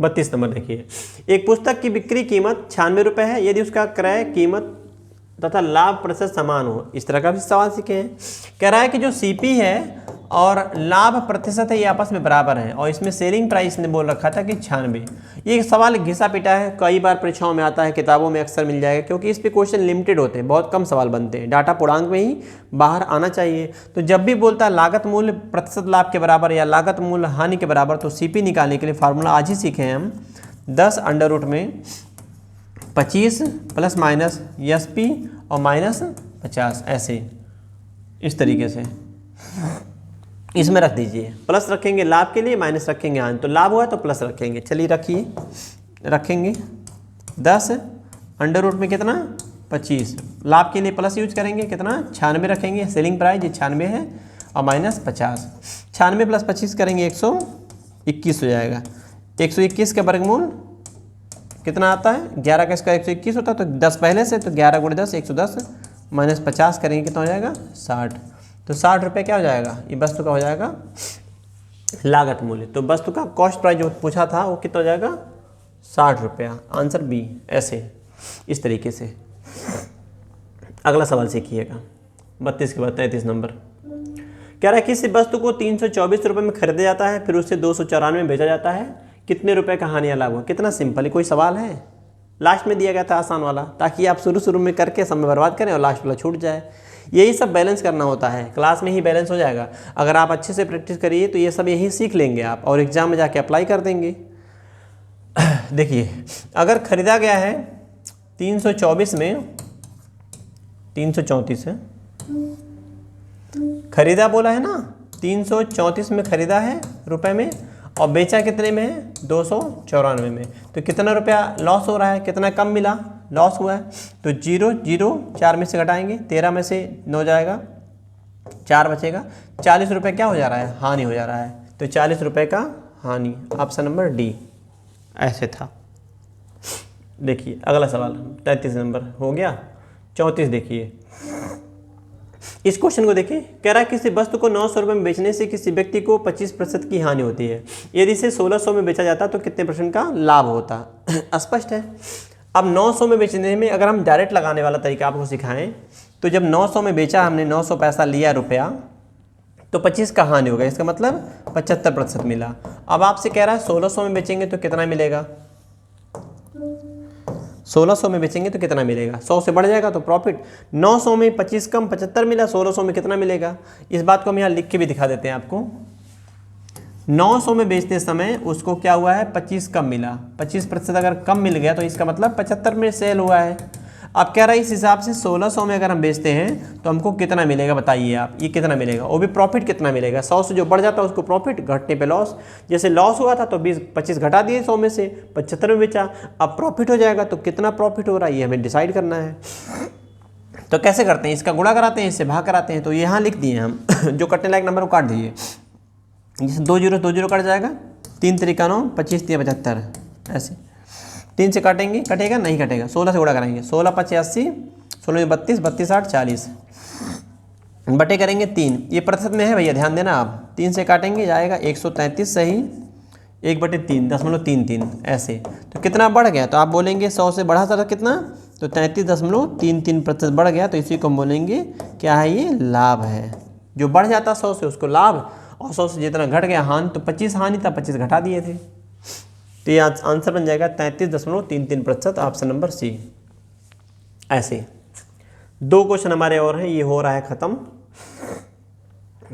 32 नंबर देखिए। एक पुस्तक की बिक्री कीमत 96 रुपये है यदि उसका क्रय कीमत तथा लाभ प्रतिशत समान हो। इस तरह का भी सवाल सीखे हैं। कह रहा है कि जो सीपी है और लाभ प्रतिशत है ये आपस में बराबर है, और इसमें सेलिंग प्राइस ने बोल रखा था कि 96। ये सवाल घिसा पिटा है, कई बार परीक्षाओं में आता है, किताबों में अक्सर मिल जाएगा, क्योंकि इस पे क्वेश्चन लिमिटेड होते हैं, बहुत कम सवाल बनते हैं, डाटा पूर्णांक में ही बाहर आना चाहिए। तो जब भी बोलता है लागत मूल्य प्रतिशत लाभ के बराबर या लागत मूल्य हानि के बराबर, तो सीपी निकालने के लिए फार्मूला आज ही सीखे हैं हम। 10 अंडर रूट में 25 प्लस माइनस एसपी और माइनस 50, ऐसे इस तरीके से इसमें रख दीजिए। प्लस रखेंगे लाभ के लिए, माइनस रखेंगे हानि, तो लाभ हुआ तो प्लस रखेंगे। चलिए रखिए, रखेंगे 10 अंडर रूट में कितना 25, लाभ के लिए प्लस यूज करेंगे, कितना 96 रखेंगे, सेलिंग प्राइस ये 96 है, और माइनस 50। 96 प्लस 25 करेंगे 121 हो जाएगा। 121 का वर्गमूल कितना आता है, 11 का इसका 121 होता है, तो 10 पहले से, तो 11 गुणे 10 110, माइनस 50 करेंगे कितना हो जाएगा 60। तो 60 रुपये क्या हो जाएगा, ये वस्तु का हो जाएगा लागत मूल्य। तो वस्तु का कॉस्ट प्राइस जो पूछा था वो कितना हो जाएगा 60 रुपया। Answer B. ऐसे इस तरीके से। अगला सवाल सीखिएगा 32 के बाद 33 नंबर। कह रहा है किसी वस्तु को 324 रुपये में खरीदा जाता है, फिर उसे 294 में बेचा जाता है, कितने रुपए का हानि या लाभ हुआ। कितना सिंपल है, कोई सवाल है, लास्ट में दिया गया था आसान वाला, ताकि आप शुरू में करके समय बर्बाद करें और लास्ट वाला छूट जाए। यही सब बैलेंस करना होता है, क्लास में ही बैलेंस हो जाएगा। अगर आप अच्छे से प्रैक्टिस करिए तो ये सब यही सीख लेंगे आप, और एग्जाम में जाके अप्लाई कर देंगे। देखिए, अगर खरीदा गया है 324 में, 334 है खरीदा बोला है ना, 334 में खरीदा है रुपए में, और बेचा कितने में है, 294 में। तो कितना रुपया लॉस हो रहा है, कितना कम मिला, लॉस हुआ है। तो 0 0 4 में से घटाएंगे, 13 में से 9 जाएगा, 4 बचेगा, 40 रुपये क्या हो जा रहा है, हानि हो जा रहा है। तो 40 रुपये का हानि, ऑप्शन नंबर डी ऐसे था। देखिए अगला सवाल 33 नंबर हो गया। 34 देखिए, इस क्वेश्चन को देखिए, कह रहा है किसी वस्तु को 900 रुपये में बेचने से किसी व्यक्ति को 25% की हानि होती है, यदि इसे 1600 में बेचा जाता तो कितने % का लाभ होता। स्पष्ट है। अब 900 में बेचने में अगर हम डायरेक्ट लगाने वाला तरीका आपको सिखाएं, तो जब 900 में बेचा हमने, 900 पैसा लिया रुपया, तो 25 का हानि होगा, इसका मतलब 75% मिला। अब आपसे कह रहा है 1600 में बेचेंगे तो कितना मिलेगा, 1600 में बेचेंगे तो कितना मिलेगा, 100 से बढ़ जाएगा तो प्रॉफिट। 900 में 25 कम 75 मिला, 1600 में कितना मिलेगा। इस बात को हम यहाँ लिख के भी दिखा देते हैं आपको। 900 में बेचते समय उसको क्या हुआ है, 25 कम मिला, 25% अगर कम मिल गया तो इसका मतलब 75 में सेल हुआ है। अब कह रहा है इस हिसाब से 1600 में अगर हम बेचते हैं तो हमको कितना मिलेगा, बताइए आप, ये कितना मिलेगा, वो भी प्रॉफिट कितना मिलेगा। 100 से जो बढ़ जाता है उसको प्रॉफिट, घटने पे लॉस। जैसे लॉस हुआ था तो 25 घटा दिए, 100 में से 75 में बेचा, अब प्रॉफिट हो जाएगा। तो कितना प्रॉफिट हो रहा है ये हमें डिसाइड करना है। तो कैसे करते हैं, इसका गुणा कराते हैं, इससे भाग कराते हैं। तो यहाँ लिख दिए हम जो कटने लायक नंबर को काट दीजिए, जैसे 2 0 कट जाएगा, 3 3 9, 25 3 75, ऐसे 3 से काटेंगे, कटेगा नहीं कटेगा, 16 से गुणा कराएंगे, 16 5 80, 16 32 32 8 40, बटे करेंगे 3, ये प्रतिशत में है भैया, ध्यान देना आप। 3 से काटेंगे जाएगा 133, सही 1/3 ऐसे। तो कितना बढ़ गया, तो आप बोलेंगे 100 से बढ़ा था कितना, तो 33.33% बढ़ गया। तो इसी को हम बोलेंगे क्या है, ये लाभ है। जो बढ़ जाता 100 से उसको लाभ, और 100 से जितना घट गया हानि, तो 25 हानि था, 25 घटा दिए थे। तो ये आंसर बन जाएगा 33.33%, ऑप्शन नंबर सी। ऐसे 2 क्वेश्चन हमारे और हैं, ये हो रहा है खत्म।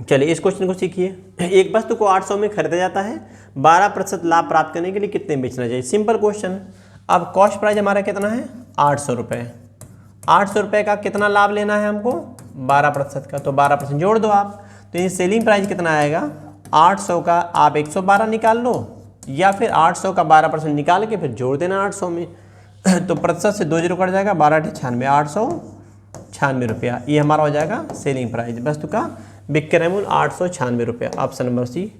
चलिए इस क्वेश्चन को सीखिए। एक वस्तु को 800 में खरीदा जाता है, 12% लाभ प्राप्त करने के लिए कितने में बेचना चाहिए। Simple question. अब कॉस्ट प्राइस हमारा कितना है, 800 रुपये। 800 रुपये का कितना लाभ लेना है हमको, 12% का, तो 12% जोड़ दो आप। तो ये सेलिंग प्राइस कितना आएगा, 800 का आप 112 निकाल लो, या फिर 800 का 12% निकाल के फिर जोड़ देना 800 में। तो प्रतिशत से 2 0 कट जाएगा, 12 8 96, 896 रुपया। ये हमारा हो जाएगा सेलिंग प्राइस, वस्तु का विक्रय मूल्य 896 रुपया, ऑप्शन नंबर सी।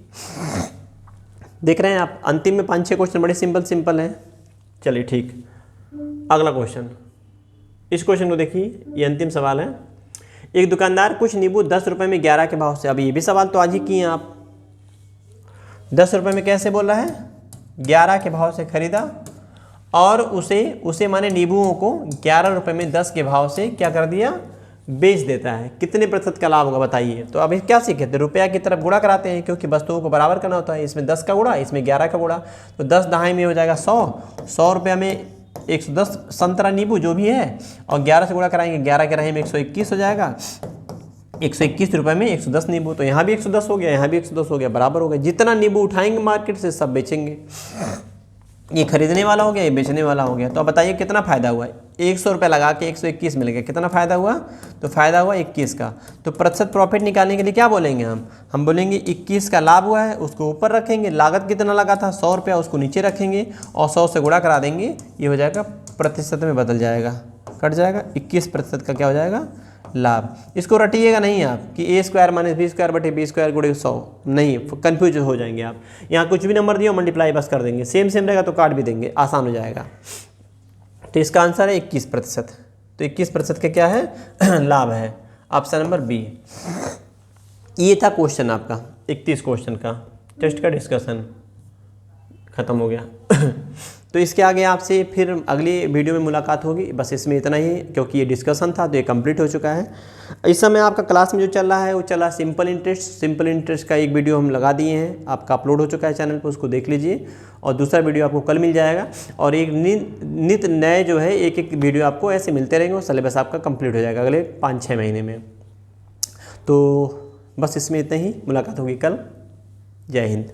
देख रहे हैं आप, अंतिम में 5-6 क्वेश्चन बड़े सिंपल हैं। चलिए ठीक, अगला क्वेश्चन, इस क्वेश्चन को देखिए, ये अंतिम सवाल है। एक दुकानदार कुछ नींबू 10 रुपये में 11 के भाव से, अब ये भी सवाल तो आज ही किए आप, 10 रुपये में कैसे बोल रहा है, 11 के भाव से खरीदा, और उसे माने नींबुओं को 11 रुपये में 10 के भाव से क्या कर दिया, बेच देता है। कितने प्रतिशत का लाभ होगा बताइए। तो अब क्या सीखे थे, रुपया की तरफ गुणा कराते हैं, क्योंकि वस्तुओं को बराबर करना होता है। इसमें 10 का गुणा, इसमें 11 का गुणा, तो 10 दहाई में हो जाएगा 100 रुपया में 110 संतरा नींबू जो भी है, और 11 से गुणा कराएंगे, 11 के रहे में 121 हो जाएगा, 121 रुपये में 110 नींबू। तो यहाँ भी 110 हो गया, यहाँ भी 110 हो गया, बराबर हो गया। जितना नींबू उठाएंगे मार्केट से सब बेचेंगे। ये खरीदने वाला हो गया, ये बेचने वाला हो गया। तो अब बताइए कितना फ़ायदा हुआ है, 100 रुपये लगा के 121 मिल गया, कितना फ़ायदा हुआ, तो फ़ायदा हुआ 21 का। तो प्रतिशत प्रॉफिट निकालने के लिए क्या बोलेंगे हम बोलेंगे 21 का लाभ हुआ है, उसको ऊपर रखेंगे, लागत कितना लगा था 100 रुपया, उसको नीचे रखेंगे, और 100 से गुणा करा देंगे, ये हो जाएगा प्रतिशत में बदल जाएगा, कट जाएगा, 21% का क्या हो जाएगा, लाभ। इसको रटिएगा नहीं आप कि a² - b² बटे b² गुणे 100, नहीं, कन्फ्यूज हो जाएंगे आप। यहाँ कुछ भी नंबर दियो मल्टीप्लाई बस कर देंगे, सेम रहेगा तो काट भी देंगे, आसान हो जाएगा। तो इसका आंसर है 21%। तो 21% का क्या है, लाभ है, ऑप्शन नंबर बी। ये था क्वेश्चन आपका 31 क्वेश्चन का टेस्ट का डिस्कशन खत्म हो गया। तो इसके आगे आपसे फिर अगली वीडियो में मुलाकात होगी। बस इसमें इतना ही, क्योंकि ये डिस्कशन था तो ये कंप्लीट हो चुका है। इस समय आपका क्लास में जो चल रहा है वो चला सिंपल इंटरेस्ट का एक वीडियो हम लगा दिए हैं, आपका अपलोड हो चुका है चैनल पर, उसको देख लीजिए। और दूसरा वीडियो आपको कल मिल जाएगा, और एक नित नए जो है एक वीडियो आपको ऐसे मिलते रहेंगे, और सिलेबस आपका कंप्लीट हो जाएगा अगले 5-6 महीने में। तो बस इसमें इतना ही, मुलाकात होगी कल। जय हिंद।